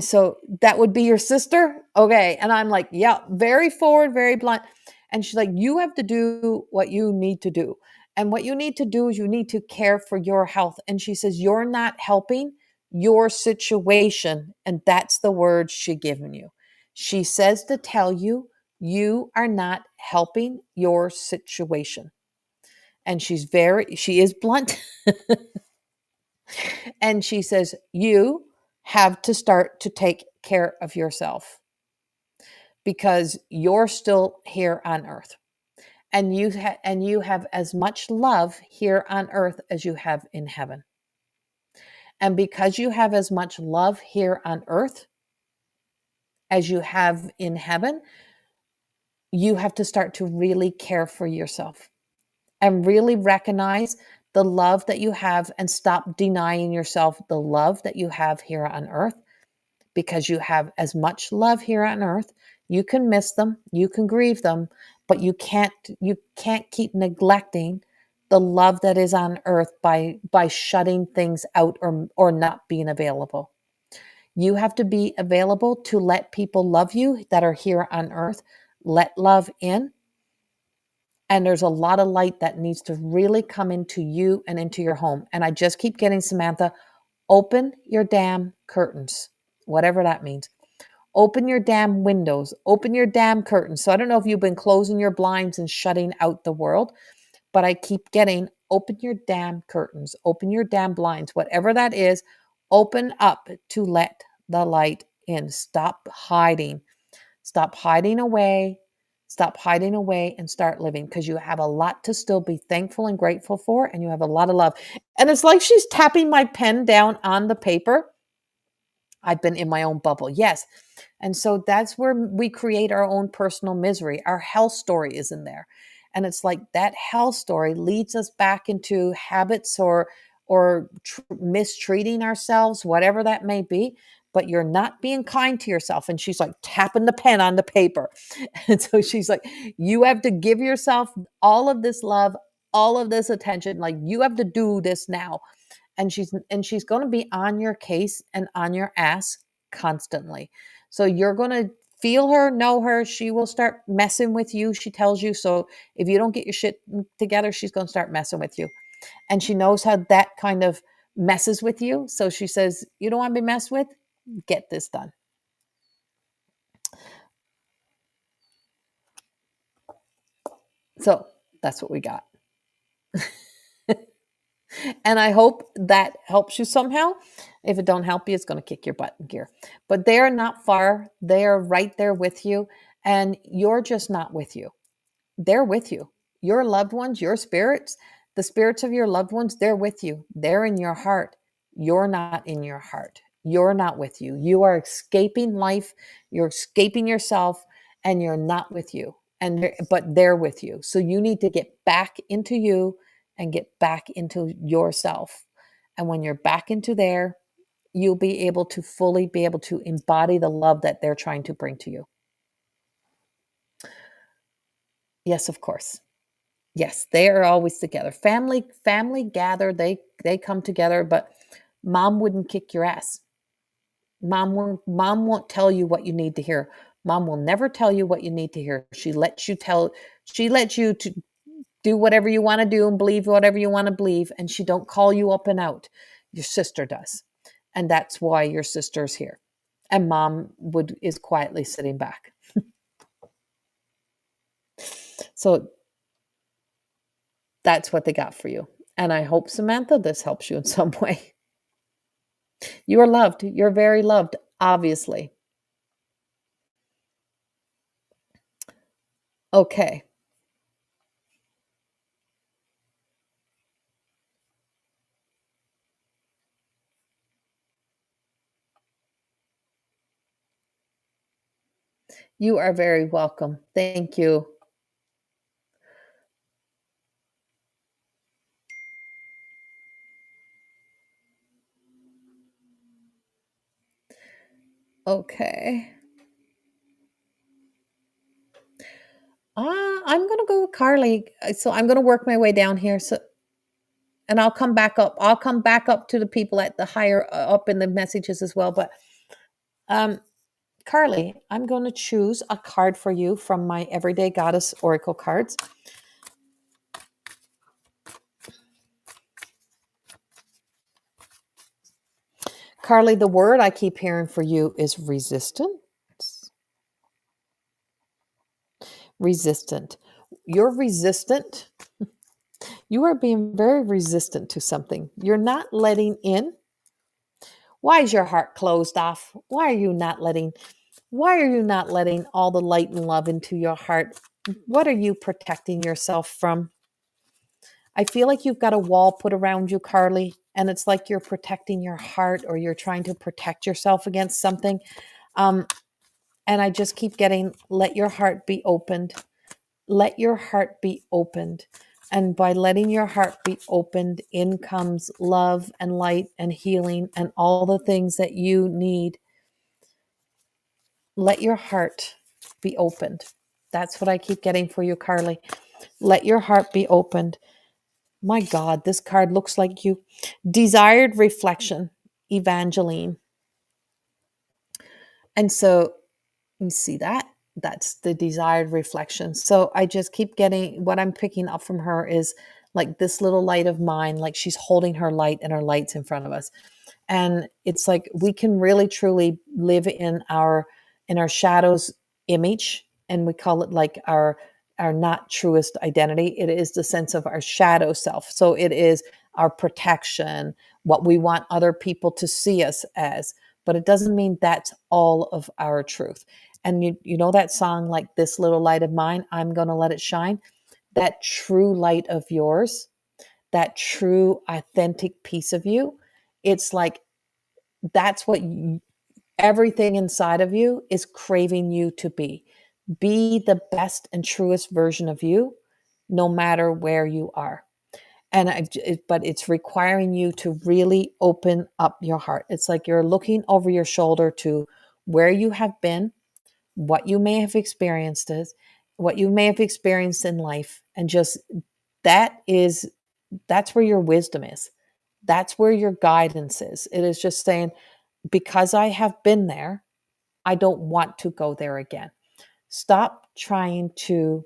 so that would be your sister. Okay. And I'm like, yeah, very forward, very blunt. And she's like, you have to do what you need to do. And what you need to do is you need to care for your health. And she says, you're not helping your situation. And that's the word she given you. She says to tell you, you are not helping your situation. And she is blunt. And she says, you have to start to take care of yourself because you're still here on earth. And you have as much love here on earth as you have in heaven. And because you have as much love here on earth as you have in heaven, you have to start to really care for yourself and really recognize the love that you have and stop denying yourself the love that you have here on earth. because you have as much love here on earth. You can miss them, you can grieve them, but you can't keep neglecting the love that is on earth by shutting things out or not being available. You have to be available to let people love you that are here on earth. Let love in. And there's a lot of light that needs to really come into you and into your home. And I just keep getting, Samantha, open your damn curtains, whatever that means. Open your damn windows, open your damn curtains. So I don't know if you've been closing your blinds and shutting out the world, but I keep getting open your damn curtains, open your damn blinds, whatever that is, open up to let the light in. Stop hiding. Stop hiding away. Stop hiding away and start living, because you have a lot to still be thankful and grateful for, and you have a lot of love. And it's like she's tapping my pen down on the paper. I've been in my own bubble. Yes. And so that's where we create our own personal misery. Our hell story is in there. And it's like that hell story leads us back into habits or mistreating ourselves, whatever that may be. But you're not being kind to yourself. And she's like tapping the pen on the paper. And so she's like, you have to give yourself all of this love, all of this attention. Like, you have to do this now. And she's going to be on your case and on your ass constantly. So you're going to feel her, know her. She will start messing with you. She tells you. So if you don't get your shit together, she's going to start messing with you. And she knows how that kind of messes with you. So she says, you don't want to be messed with? Get this done. So that's what we got. And I hope that helps you somehow. If it don't help you, it's going to kick your butt in gear. But they are not far. They are right there with you. And you're just not with you. They're with you. Your loved ones, your spirits, the spirits of your loved ones, they're with you. They're in your heart. You're not in your heart. You're not with you. You are escaping life. You're escaping yourself, and you're not with you. But they're with you. So you need to get back into you and get back into yourself. And when you're back into there, you'll be able to fully be able to embody the love that they're trying to bring to you. Yes, of course. Yes, they are always together. Family gather, they come together, but mom wouldn't kick your ass. Mom won't tell you what you need to hear. Mom will never tell you what you need to hear. She lets you to do whatever you want to do and believe whatever you want to believe, and she don't call you up and out. Your sister does. And that's why your sister's here. And mom is quietly sitting back. So that's what they got for you. And I hope, Samantha, this helps you in some way. You are loved. You're very loved, obviously. Okay. You are very welcome. Thank you. Okay. I'm going to go with Carly. So I'm going to work my way down here. So, and I'll come back up. I'll come back up to the people at the higher up in the messages as well. But um, Carly, I'm going to choose a card for you from my Everyday Goddess Oracle cards. Carly, the word I keep hearing for you is resistance. Resistant. You're resistant. You are being very resistant to something. You're not letting in. Why is your heart closed off? Why are you not letting all the light and love into your heart? What are you protecting yourself from? I feel like you've got a wall put around you, Carly, and it's like you're protecting your heart, or you're trying to protect yourself against something. And I just keep getting, let your heart be opened. Let your heart be opened. And by letting your heart be opened, in comes love and light and healing and all the things that you need. let your heart be opened. That's what I keep getting for you, Carly. Let your heart be opened. My God, this card looks like you. Desired reflection, Evangeline. And so you see that? That's the desired reflection. So I just keep getting what I'm picking up from her is like this little light of mine, like she's holding her light and her light's in front of us. And it's like we can really truly live in our shadows image, and we call it like our not truest identity. It is the sense of our shadow self. So it is our protection, what we want other people to see us as, but it doesn't mean that's all of our truth. And you know that song, like this little light of mine, I'm going to let it shine. That true light of yours, that true authentic piece of you, it's like that's what everything inside of you is craving you to be. Be the best and truest version of you, no matter where you are. And but it's requiring you to really open up your heart. It's like you're looking over your shoulder to where you have been, what you may have experienced is, what you may have experienced in life, and just that is that's where your wisdom is. That's where your guidance is. It is just saying, because I have been there, I don't want to go there again. Stop trying to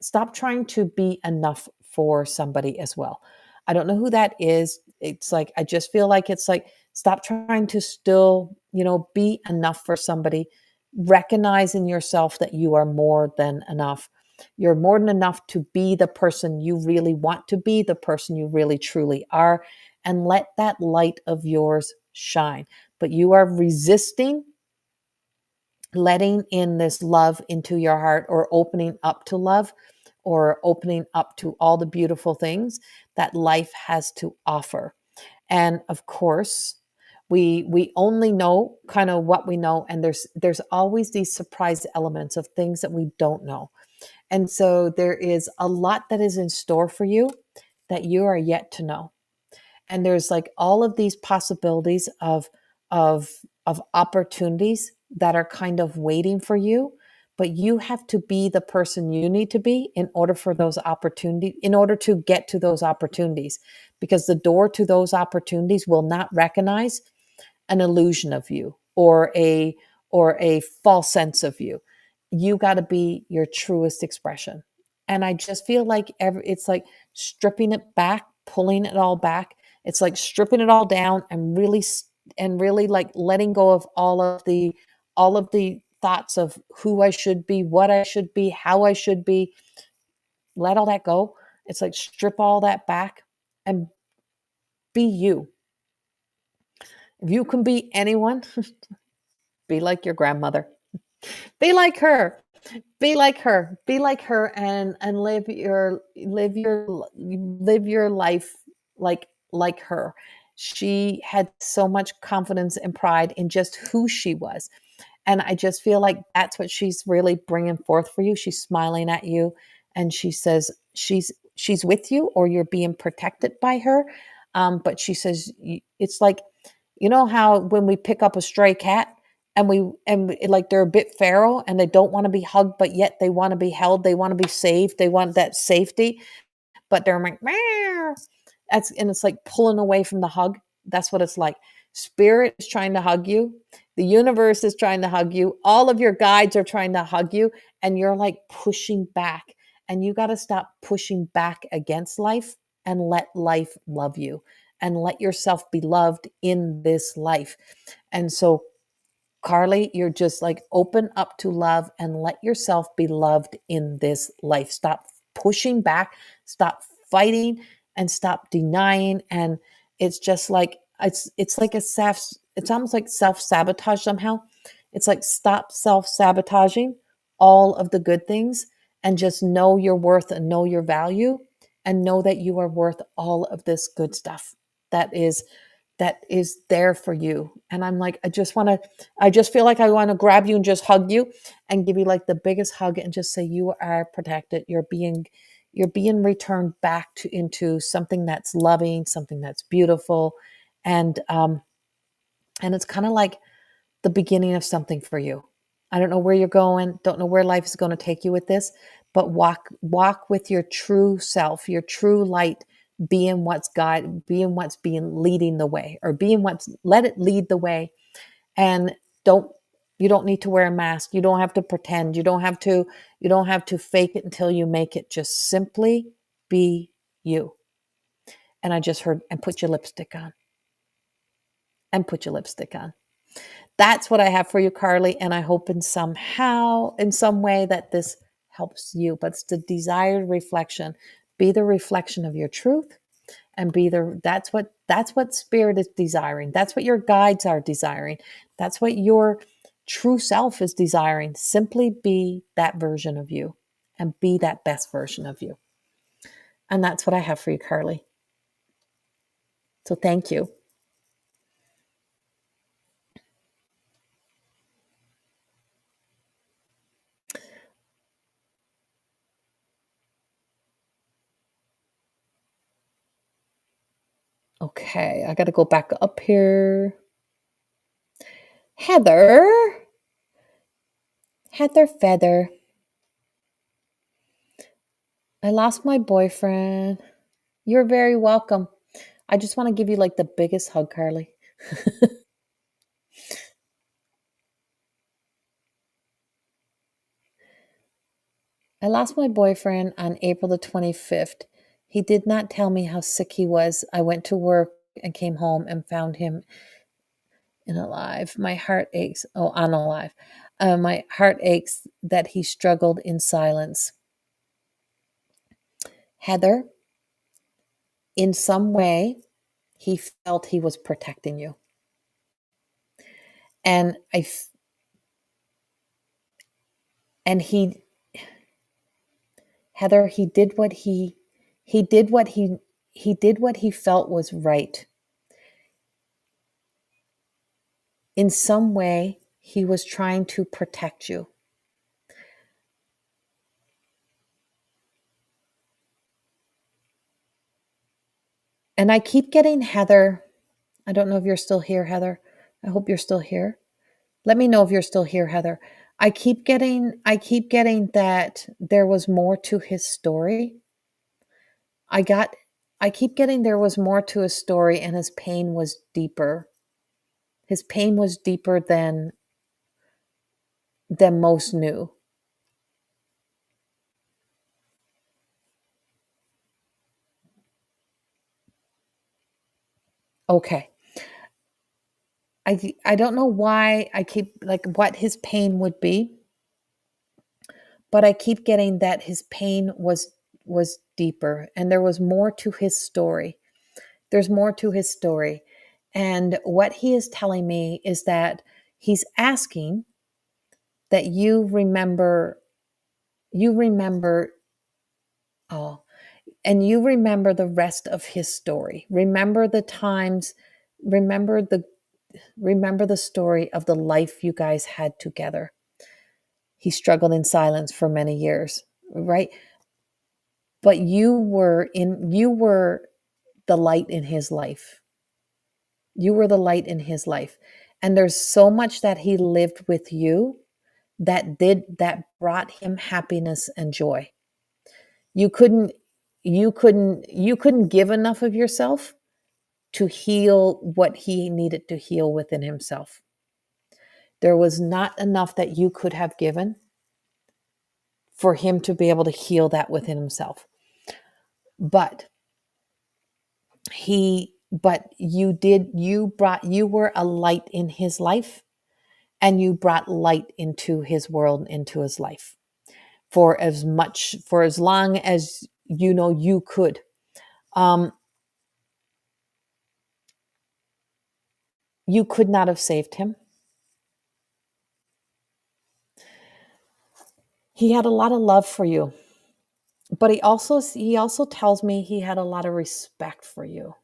stop trying to be enough for somebody as well. I don't know who that is. It's like I just feel like it's like stop trying to still, be enough for somebody. Recognize in yourself that you are more than enough. You're more than enough to be the person you really want to be, the person you really truly are, and let that light of yours shine. But you are resisting letting in this love into your heart, or opening up to love, or opening up to all the beautiful things that life has to offer. And of course, we only know kind of what we know, and there's always these surprise elements of things that we don't know. And so there is a lot that is in store for you that you are yet to know. And there's like all of these possibilities of of opportunities that are kind of waiting for you, but you have to be the person you need to be in order for those opportunities, in order to get to those opportunities, because the door to those opportunities will not recognize an illusion of you, or a false sense of you. You got to be your truest expression. And I just feel like it's like stripping it back, pulling it all back. It's like stripping it all down and really like letting go of all of the thoughts of who I should be, what I should be, how I should be. Let all that go. It's like strip all that back and be you. If you can be anyone, be like your grandmother. Be like her. Be like her. Be like her, and live your life like her. She had so much confidence and pride in just who she was. And I just feel like that's what she's really bringing forth for you. She's smiling at you, and she says she's with you, or you're being protected by her. But she says it's like, you know how when we pick up a stray cat, like they're a bit feral and they don't want to be hugged, but yet they want to be held, they want to be saved, they want that safety, but they're like, meow. And it's like pulling away from the hug. That's what it's like. Spirit is trying to hug you. The universe is trying to hug you. All of your guides are trying to hug you, and you're like pushing back. And you got to stop pushing back against life and let life love you, and let yourself be loved in this life. And so, Carly, you're just like open up to love and let yourself be loved in this life. Stop pushing back, stop fighting, and stop denying. And it's just like it's like it's almost like self-sabotage somehow. It's like stop self-sabotaging all of the good things, and just know your worth and know your value, and know that you are worth all of this good stuff that is there for you. And I'm like, I just feel like I want to grab you and just hug you and give you like the biggest hug, and just say you are protected. You're being returned back to into something that's loving, something that's beautiful. And it's kind of like the beginning of something for you. I don't know where you're going, don't know where life is going to take you with this, but walk with your true self, your true light, being what's God, being what's being leading the way, or being what's let it lead the way. And don't you don't need to wear a mask. You don't have to pretend. You don't have to fake it until you make it. Just simply be you. And I just heard, and put your lipstick on. And put your lipstick on. That's what I have for you, Carly. And I hope in some way that this helps you. But it's the desired reflection. Be the reflection of your truth, and be the that's what spirit is desiring. That's what your guides are desiring. That's what your true self is desiring. Simply be that version of you, and be that best version of you. And that's what I have for you, Carly. So thank you. Okay, I got to go back up here. Heather, Heather Feather. I lost my boyfriend. You're very welcome. I just want to give you like the biggest hug, Carly. I lost my boyfriend on April the 25th. He did not tell me how sick he was. I went to work and came home and found him in alive. My heart aches. Oh, unalive. My heart aches that he struggled in silence. Heather, in some way, he felt he was protecting you. And and Heather, he did what he felt was right. In some way, he was trying to protect you. And I keep getting Heather. I don't know if you're still here, Heather. I hope you're still here. Let me know if you're still here, Heather. I keep getting that there was more to his story. I got I keep getting there was more to his story, and his pain was deeper. His pain was deeper than most knew. Okay. I don't know why I keep like what his pain would be, but I keep getting that his pain was deeper, and there was more to his story. There's more to his story. And what he is telling me is that he's asking that you remember oh, and you remember the rest of his story. Remember the times, remember the story of the life you guys had together. He struggled in silence for many years, right? But you were the light in his life. You were the light in his life. And there's so much that he lived with you that brought him happiness and joy. You couldn't you couldn't give enough of yourself to heal what he needed to heal within himself. There was not enough that you could have given for him to be able to heal that within himself. But you were a light in his life, and you brought light into his world, into his life, for as long as you could. um you could not have saved him. He had a lot of love for you, but he also tells me he had a lot of respect for you.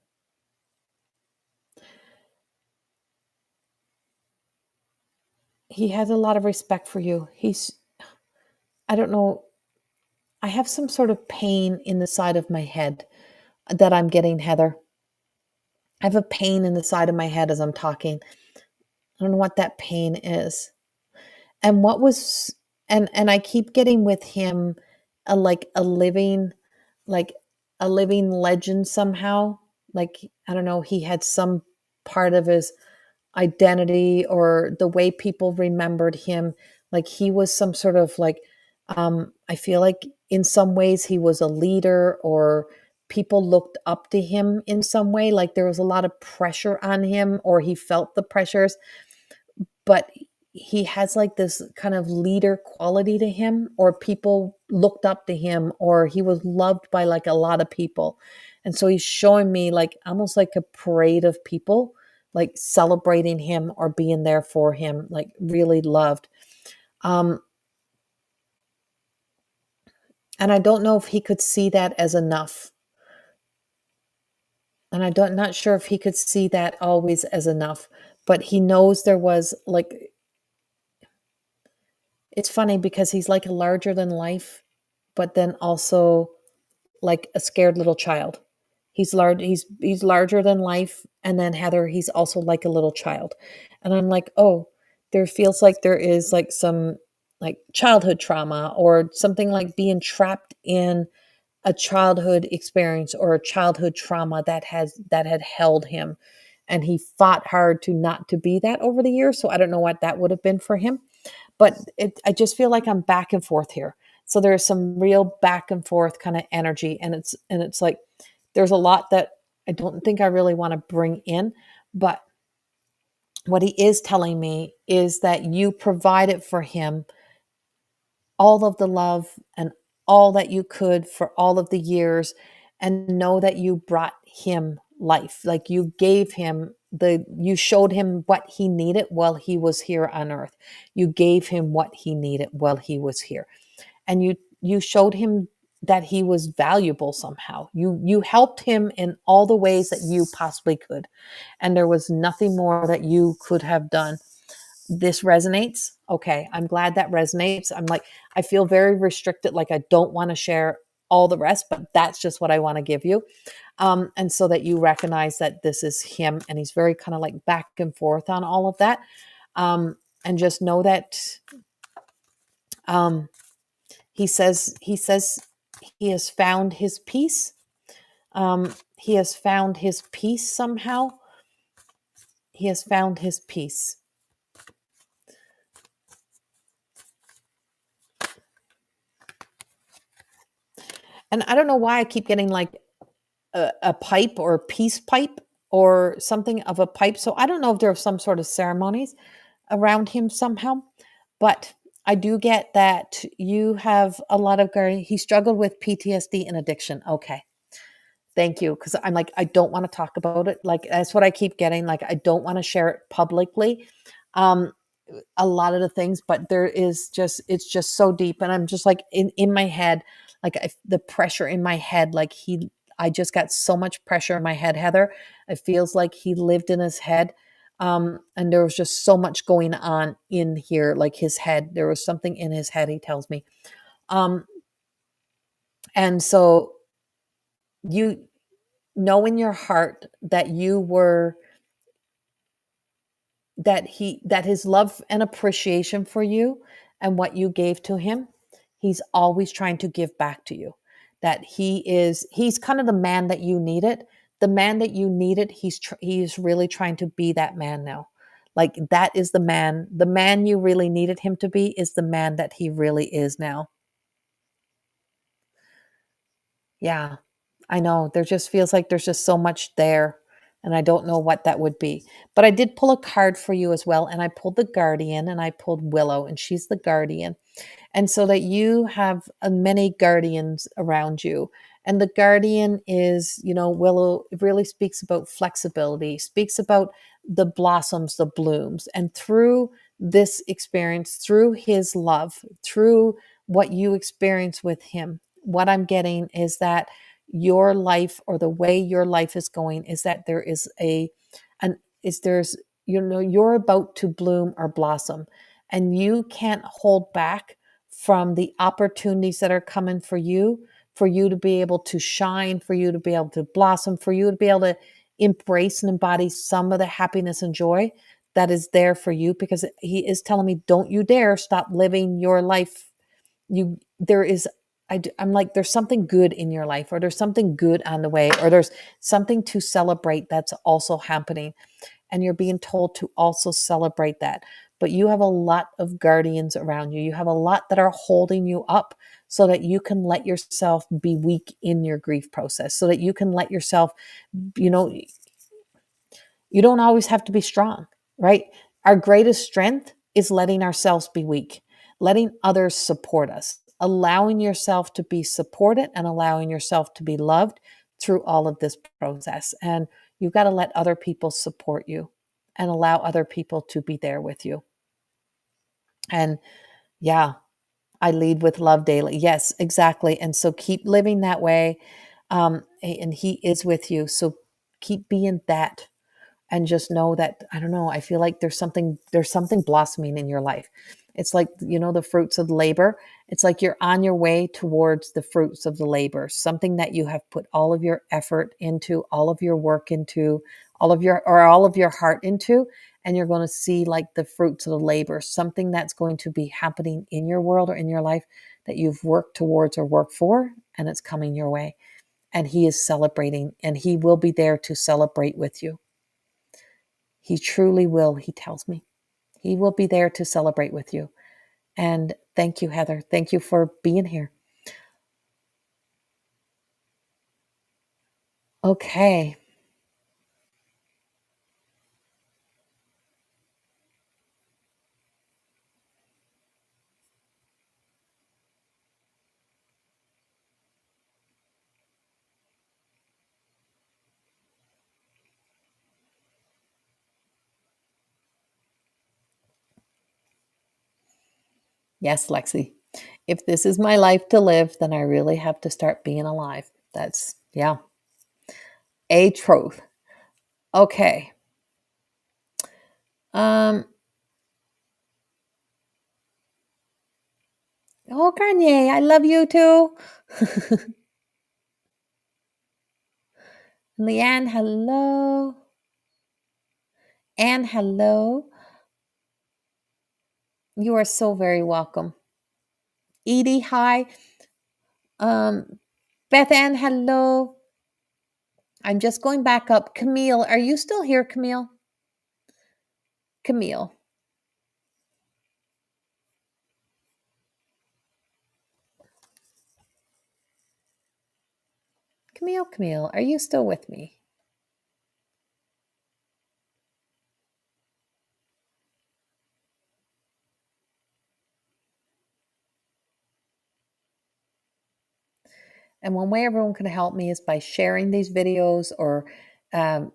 He has a lot of respect for you. I don't know, I have some sort of pain in the side of my head that I'm getting, Heather. I have a pain in the side of my head as I'm talking. I don't know what that pain is. And what was and I keep getting with him like like a living legend somehow. Like, I don't know, he had some part of his identity or the way people remembered him, like he was some sort of like, I feel like in some ways he was a leader, or people looked up to him in some way, like there was a lot of pressure on him, or he felt the pressures, but he has like this kind of leader quality to him, or people looked up to him, or he was loved by like a lot of people. And so he's showing me like almost like a parade of people like celebrating him or being there for him, like really loved. um and I don't know if he could see that as enough, and I don't not sure if he could see that always as enough, but he knows there was like, it's funny because he's like a larger than life, but then also like a scared little child. He's large. He's larger than life, and then Heather, he's also like a little child, and I'm like, oh, there feels like there is like some like childhood trauma or something, like being trapped in a childhood experience or a childhood trauma that had held him, and he fought hard to not to be that over the years. So I don't know what that would have been for him, but I just feel like I'm back and forth here. So there's some real back and forth kind of energy, and it's like there's a lot that I don't think I really want to bring in, but what he is telling me is that you provided for him all of the love and all that you could for all of the years, and know that you brought him life, like you gave him you showed him what he needed while he was here on earth. You gave him what he needed while he was here, and you showed him that he was valuable somehow. You helped him in all the ways that you possibly could, and there was nothing more that you could have done. This resonates. Okay, I'm glad that resonates. I'm like, I feel very restricted, like I don't want to share all the rest, but that's just what I want to give you. And so that you recognize that this is him, and he's very kind of like back and forth on all of that. And just know that um, he says he has found his peace. He has found his peace somehow. He has found his peace. And I don't know why I keep getting like a pipe or a peace pipe or something of a pipe. So I don't know if there are some sort of ceremonies around him somehow, but I do get that you have a lot of he struggled with PTSD and addiction. Okay. Thank you. Cause I'm like, I don't want to talk about it. Like, that's what I keep getting. Like, I don't want to share it publicly. Um, a lot of the things, but there is just, it's just so deep. And I'm just like in my head, like the pressure in my head, like I just got so much pressure in my head, Heather. It feels like he lived in his head. And there was just so much going on in here, like his head, there was something in his head, he tells me. Um, and so you know in your heart that you were, that his love and appreciation for you and what you gave to him, he's always trying to give back to you. That he's kind of the man that you needed. The man that you needed, he's really trying to be that man now. Like, that is the man you really needed him to be is the man that he really is now. Yeah, I know. There just feels like there's just so much there, and I don't know what that would be. But I did pull a card for you as well, and I pulled the Guardian, and I pulled Willow, and she's the Guardian. And so that you have many guardians around you. And the guardian is, Willow really speaks about flexibility, speaks about the blossoms, the blooms. And through this experience, through his love, through what you experience with him, what I'm getting is that your life, or the way your life is going, is that there is there's, you're about to bloom or blossom, and you can't hold back from the opportunities that are coming for you to be able to shine, for you to be able to blossom, for you to be able to embrace and embody some of the happiness and joy that is there for you, because he is telling me, don't you dare stop living your life. There is, I'm like, there's something good in your life, or there's something good on the way, or there's something to celebrate that's also happening. And you're being told to also celebrate that. But you have a lot of guardians around you. You have a lot that are holding you up so that you can let yourself be weak in your grief process, so that you can let yourself, you know, you don't always have to be strong, right? Our greatest strength is letting ourselves be weak, letting others support us, allowing yourself to be supported and allowing yourself to be loved through all of this process. And you've got to let other people support you and allow other people to be there with you. And yeah, I lead with love daily. Yes, exactly. And so keep living that way. And he is with you. So keep being that, and just know that, I don't know, I feel like there's something blossoming in your life. It's like, the fruits of labor. It's like you're on your way towards the fruits of the labor, something that you have put all of your effort into, all of your work into, all of your heart into, and you're going to see like the fruits of the labor, something that's going to be happening in your world or in your life that you've worked towards or worked for, and it's coming your way. And he is celebrating, and he will be there to celebrate with you. He truly will, he tells me. He will be there to celebrate with you. And thank you, Heather. Thank you for being here. Okay. Yes, Lexi. If this is my life to live, then I really have to start being alive. That's, yeah, a truth. Okay. Um, oh, Garnier, I love you too. Leanne, hello. Anne, hello. You are so very welcome. Edie, hi. Beth Ann, hello. I'm just going back up. Camille, are you still here, Camille? Camille. Camille, are you still with me? And one way everyone can help me is by sharing these videos, or um,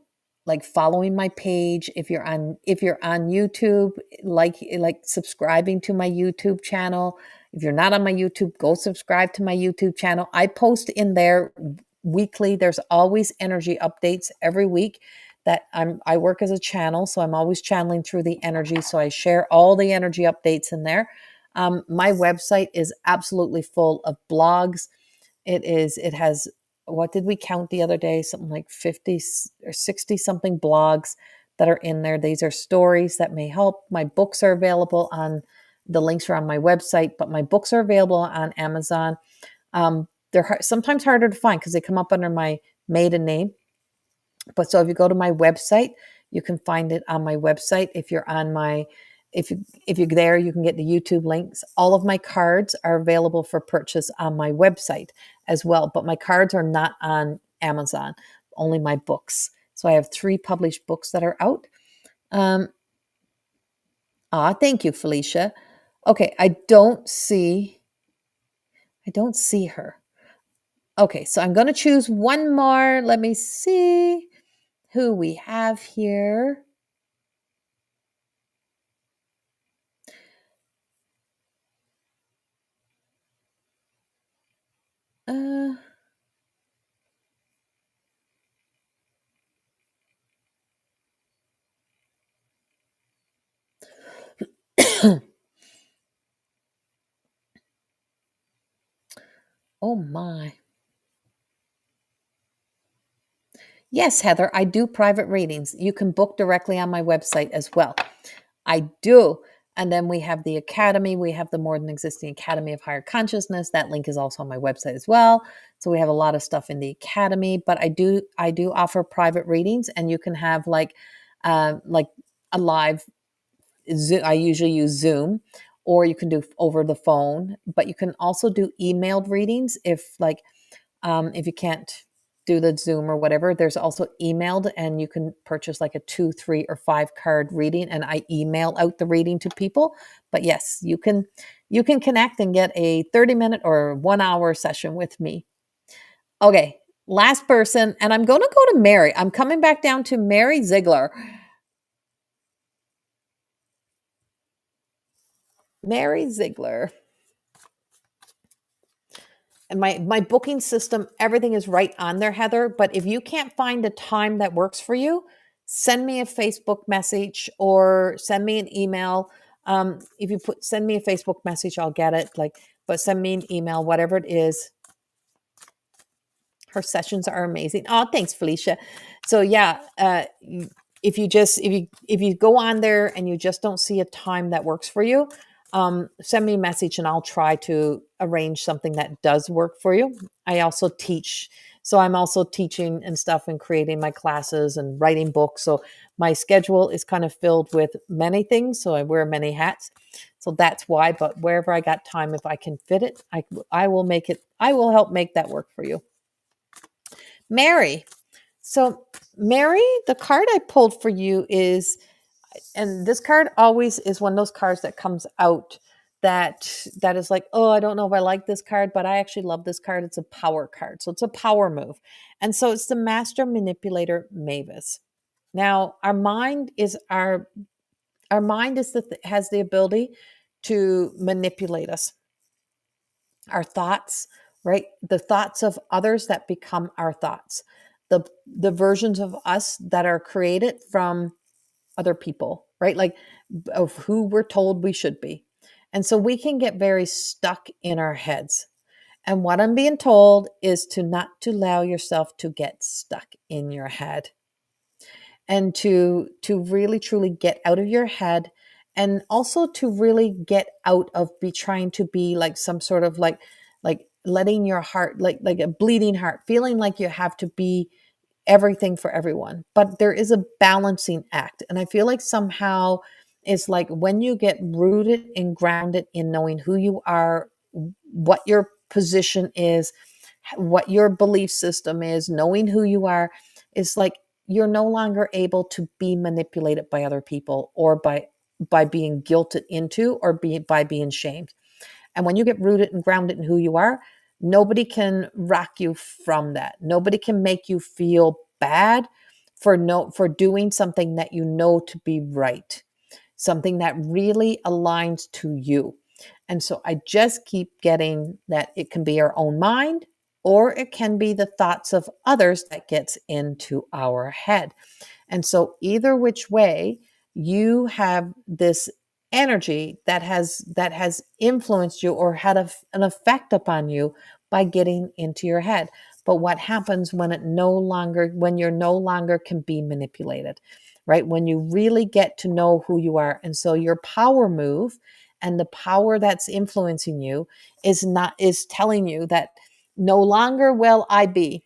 like following my page. If you're on YouTube, like subscribing to my YouTube channel. If you're not on my YouTube, go subscribe to my YouTube channel. I post in there weekly. There's always energy updates every week. That I work as a channel, so I'm always channeling through the energy. So I share all the energy updates in there. My website is absolutely full of blogs. It has, what did we count the other day? Something like 50 or 60 something blogs that are in there. These are stories that may help. My books are available the links are on my website, but my books are available on Amazon. They're sometimes harder to find because they come up under my maiden name. But so if you go to my website, you can find it on my website. If you're there, you can get the YouTube links. All of my cards are available for purchase on my website as well, but my cards are not on Amazon, only my books. So I have 3 published books that are out. Thank you, Felicia. Okay, I don't see her. Okay, so I'm going to choose one more. Let me see who we have here. Uh, oh my. Yes, Heather, I do private readings. You can book directly on my website as well. I do. And then we have the Academy. We have the More Than Existing Academy of Higher Consciousness. That link is also on my website as well. So we have a lot of stuff in the Academy, but I do offer private readings, and you can have like a live Zoom. I usually use Zoom, or you can do over the phone, but you can also do emailed readings if you can't do the Zoom or whatever. There's also emailed, and you can purchase like a 2, 3, or 5 card reading, and I email out the reading to people. But yes, you can connect and get a 30-minute or 1 hour session with me. Okay, last person, and I'm going to go to Mary. I'm coming back down to Mary Ziegler. Mary Ziegler. And my booking system, everything is right on there, Heather. But if you can't find a time that works for you, send me a Facebook message or send me an email. If you send me a Facebook message, I'll get it. But send me an email, whatever it is. Her sessions are amazing. Oh, thanks, Felicia. So yeah, if you go on there and you just don't see a time that works for you, send me a message and I'll try to arrange something that does work for you. I also teach, so I'm also teaching and stuff and creating my classes and writing books. So my schedule is kind of filled with many things. So I wear many hats. So that's why. But wherever I got time, if I can fit it, I will make it. I will help make that work for you. Mary. So, Mary, the card I pulled for you is, and this card always is one of those cards that comes out that is like, oh, I don't know if I like this card, but I actually love this card. It's a power card. So it's a power move. And so it's the Master Manipulator Mavis. Now, our mind has the ability to manipulate us. Our thoughts, right? The thoughts of others that become our thoughts. The versions of us that are created from other people, right? Like of who we're told we should be. And so we can get very stuck in our heads. And what I'm being told is to allow yourself to get stuck in your head, and to really truly get out of your head, and also to really get out of be trying to be like some sort of like letting your heart, like a bleeding heart, feeling like you have to be everything for everyone. But there is a balancing act, and I feel like somehow it's like when you get rooted and grounded in knowing who you are, what your position is, what your belief system is, knowing who you are, is like you're no longer able to be manipulated by other people, or by being guilted into, or by being shamed. And when you get rooted and grounded in who you are, nobody can rock you from that. Nobody can make you feel bad for doing something that you know to be right, something that really aligns to you. And so I just keep getting that it can be our own mind, or it can be the thoughts of others that gets into our head. And so either which way, you have this energy that has influenced you or had an effect upon you by getting into your head. But what happens when you're no longer can be manipulated, right? When you really get to know who you are. And so your power move and the power that's influencing you is telling you that no longer will I be,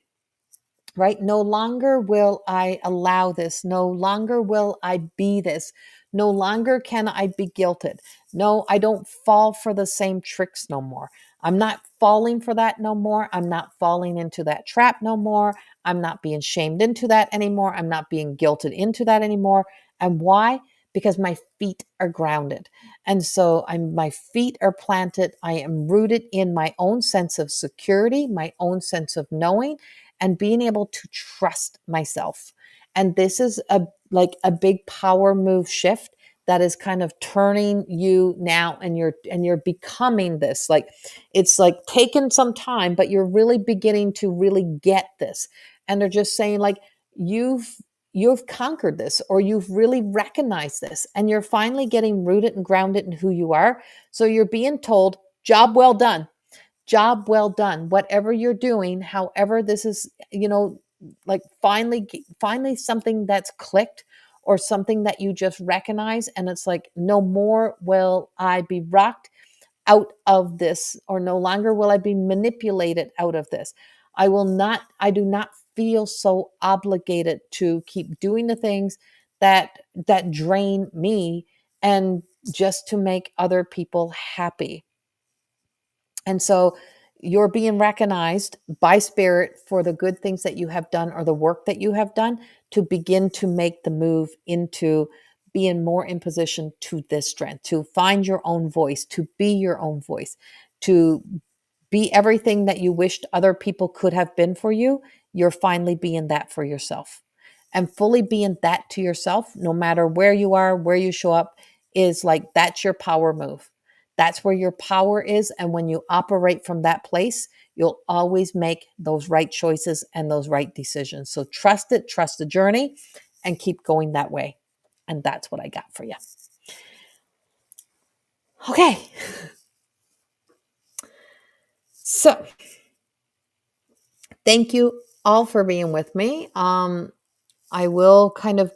right? No longer will I allow this. No longer will I be this. No longer can I be guilted. No, I don't fall for the same tricks no more. I'm not falling for that no more. I'm not falling into that trap no more. I'm not being shamed into that anymore. I'm not being guilted into that anymore. And why? Because my feet are grounded. And so my feet are planted. I am rooted in my own sense of security, my own sense of knowing, and being able to trust myself. And this is a big power move shift that is kind of turning you now, and you're becoming this. Like it's like taken some time, but you're really beginning to really get this. And they're just saying like you've conquered this, or you've really recognized this, and you're finally getting rooted and grounded in who you are. So you're being told, job well done. Job well done. Whatever you're doing, however this is, like finally something that's clicked, or something that you just recognize, and it's like, no more will I be rocked out of this, or no longer will I be manipulated out of this. I do not feel so obligated to keep doing the things that drain me, and just to make other people happy. And so you're being recognized by spirit for the good things that you have done, or the work that you have done, to begin to make the move into being more in position to this strength, to find your own voice, to be your own voice, to be everything that you wished other people could have been for you. You're finally being that for yourself. And fully being that to yourself, no matter where you are, where you show up, is like, that's your power move. That's where your power is. And when you operate from that place, you'll always make those right choices and those right decisions. So trust it, trust the journey, and keep going that way. And that's what I got for you. Okay. So thank you all for being with me. I will kind of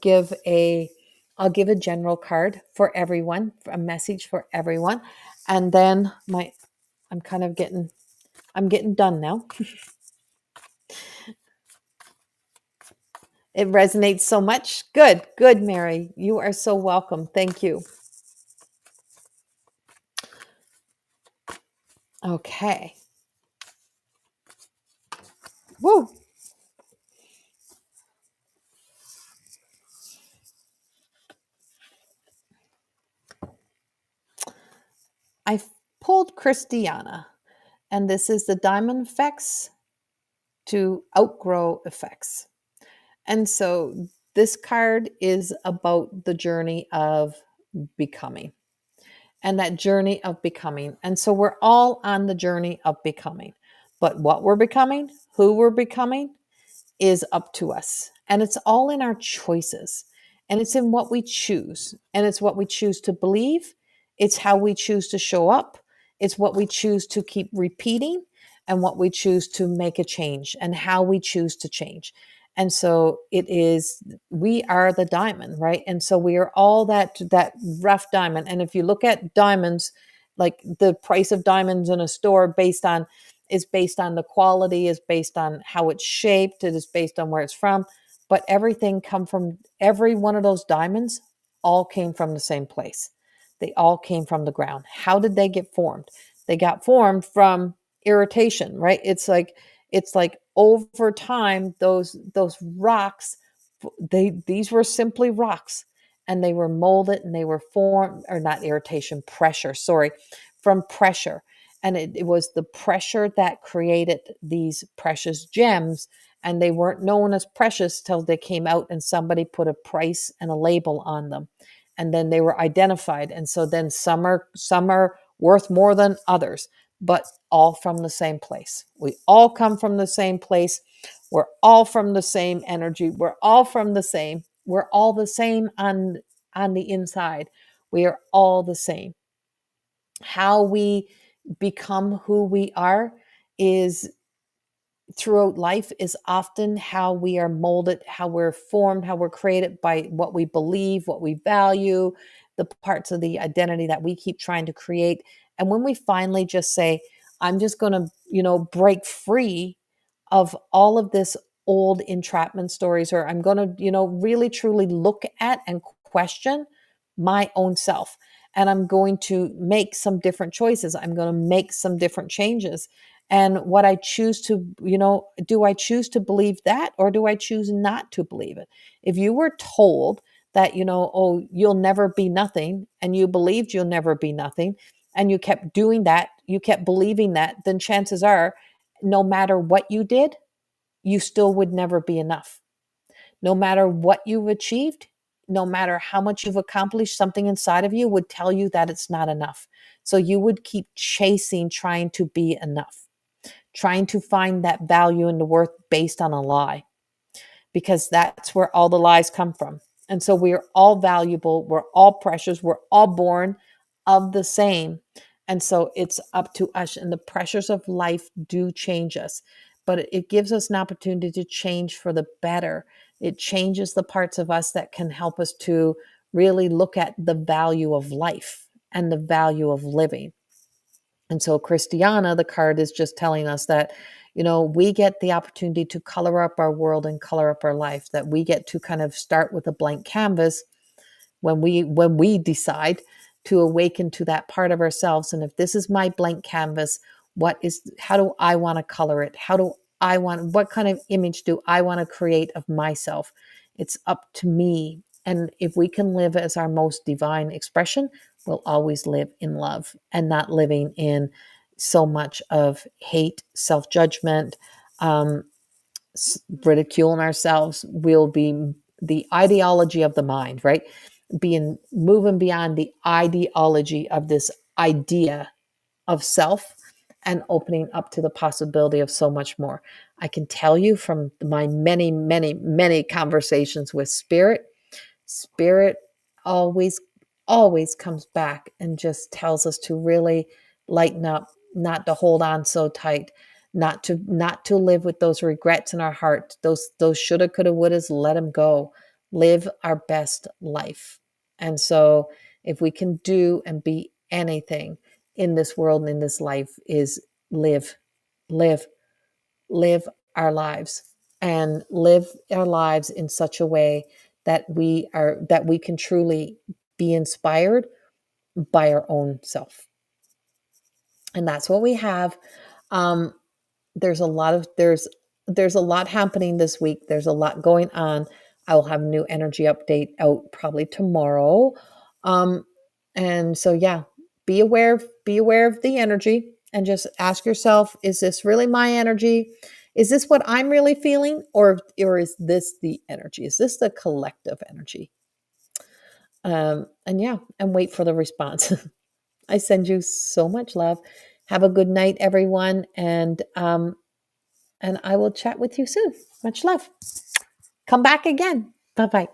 I'll give a general card for everyone, a message for everyone. And then I'm getting done now. It resonates so much. Good, Mary. You are so welcome. Thank you. Okay. Woo. I pulled Christiana, and this is the diamond effects to outgrow effects. And so this card is about the journey of becoming, and that journey of becoming. And so we're all on the journey of becoming. But what we're becoming, who we're becoming, is up to us. And it's all in our choices. And it's in what we choose. And it's what we choose to believe. It's how we choose to show up. It's what we choose to keep repeating, and what we choose to make a change, and how we choose to change. And so we are the diamond, right? And so we are all that rough diamond. And if you look at diamonds, like the price of diamonds in a store is based on the quality, is based on how it's shaped, it is based on where it's from. But every one of those diamonds all came from the same place. They all came from the ground. How did they get formed? They got formed from irritation, right? It's like over time, those rocks, these were simply rocks, and they were molded, and they were formed, or not irritation, pressure, sorry, from pressure. And it was the pressure that created these precious gems, and they weren't known as precious till they came out and somebody put a price and a label on them, and then they were identified. And so then some are worth more than others, but all from the same place. We all come from the same place. We're all from the same energy. We're all the same on the inside. We are all the same. How we become who we are is throughout life is often how we are molded, how we're formed, how we're created by what we believe, what we value, the parts of the identity that we keep trying to create. And when we finally just say, I'm just going to, break free of all of this old entrapment stories, or I'm going to, really truly look at and question my own self. And I'm going to make some different choices. I'm going to make some different changes. And what I choose to, do I choose to believe that, or do I choose not to believe it? If you were told that, oh, you'll never be nothing, and you believed you'll never be nothing, and you kept doing that, you kept believing that, then chances are, no matter what you did, you still would never be enough. No matter what you've achieved, no matter how much you've accomplished, something inside of you would tell you that it's not enough. So you would keep chasing, trying to be enough, trying to find that value and the worth based on a lie, because that's where all the lies come from. And so we are all valuable. We're all precious. We're all born of the same. And so it's up to us. And the pressures of life do change us. but it gives us an opportunity to change for the better. It changes the parts of us that can help us to really look at the value of life and the value of living. And so Christiana, the card, is just telling us that, we get the opportunity to color up our world and color up our life, that we get to kind of start with a blank canvas when we decide to awaken to that part of ourselves. And if this is my blank canvas, how do I want to color it? What kind of image do I want to create of myself? It's up to me. And if we can live as our most divine expression, we'll always live in love and not living in so much of hate, self-judgment, ridiculing ourselves. Will be the ideology of the mind, right? Moving beyond the ideology of this idea of self and opening up to the possibility of so much more. I can tell you from my many, many, many conversations with Spirit always, always comes back and just tells us to really lighten up, not to hold on so tight, not to live with those regrets in our heart, those shoulda, coulda, wouldas. Let them go. Live our best life. And so, if we can do and be anything in this world and in this life, is live, live, live our lives, and live our lives in such a way that we can truly be inspired by our own self. And that's what we have. um, there's a lot happening this week. There's a lot going on. I will have a new energy update out probably tomorrow. um, and so, yeah, be aware of the energy, and just ask yourself, is this really my energy? Is this what I'm really feeling, or is this the energy? Is this the collective energy? And yeah, and wait for the response. I send you so much love. Have a good night, everyone, and I will chat with you soon. Much love. Come back again. Bye bye.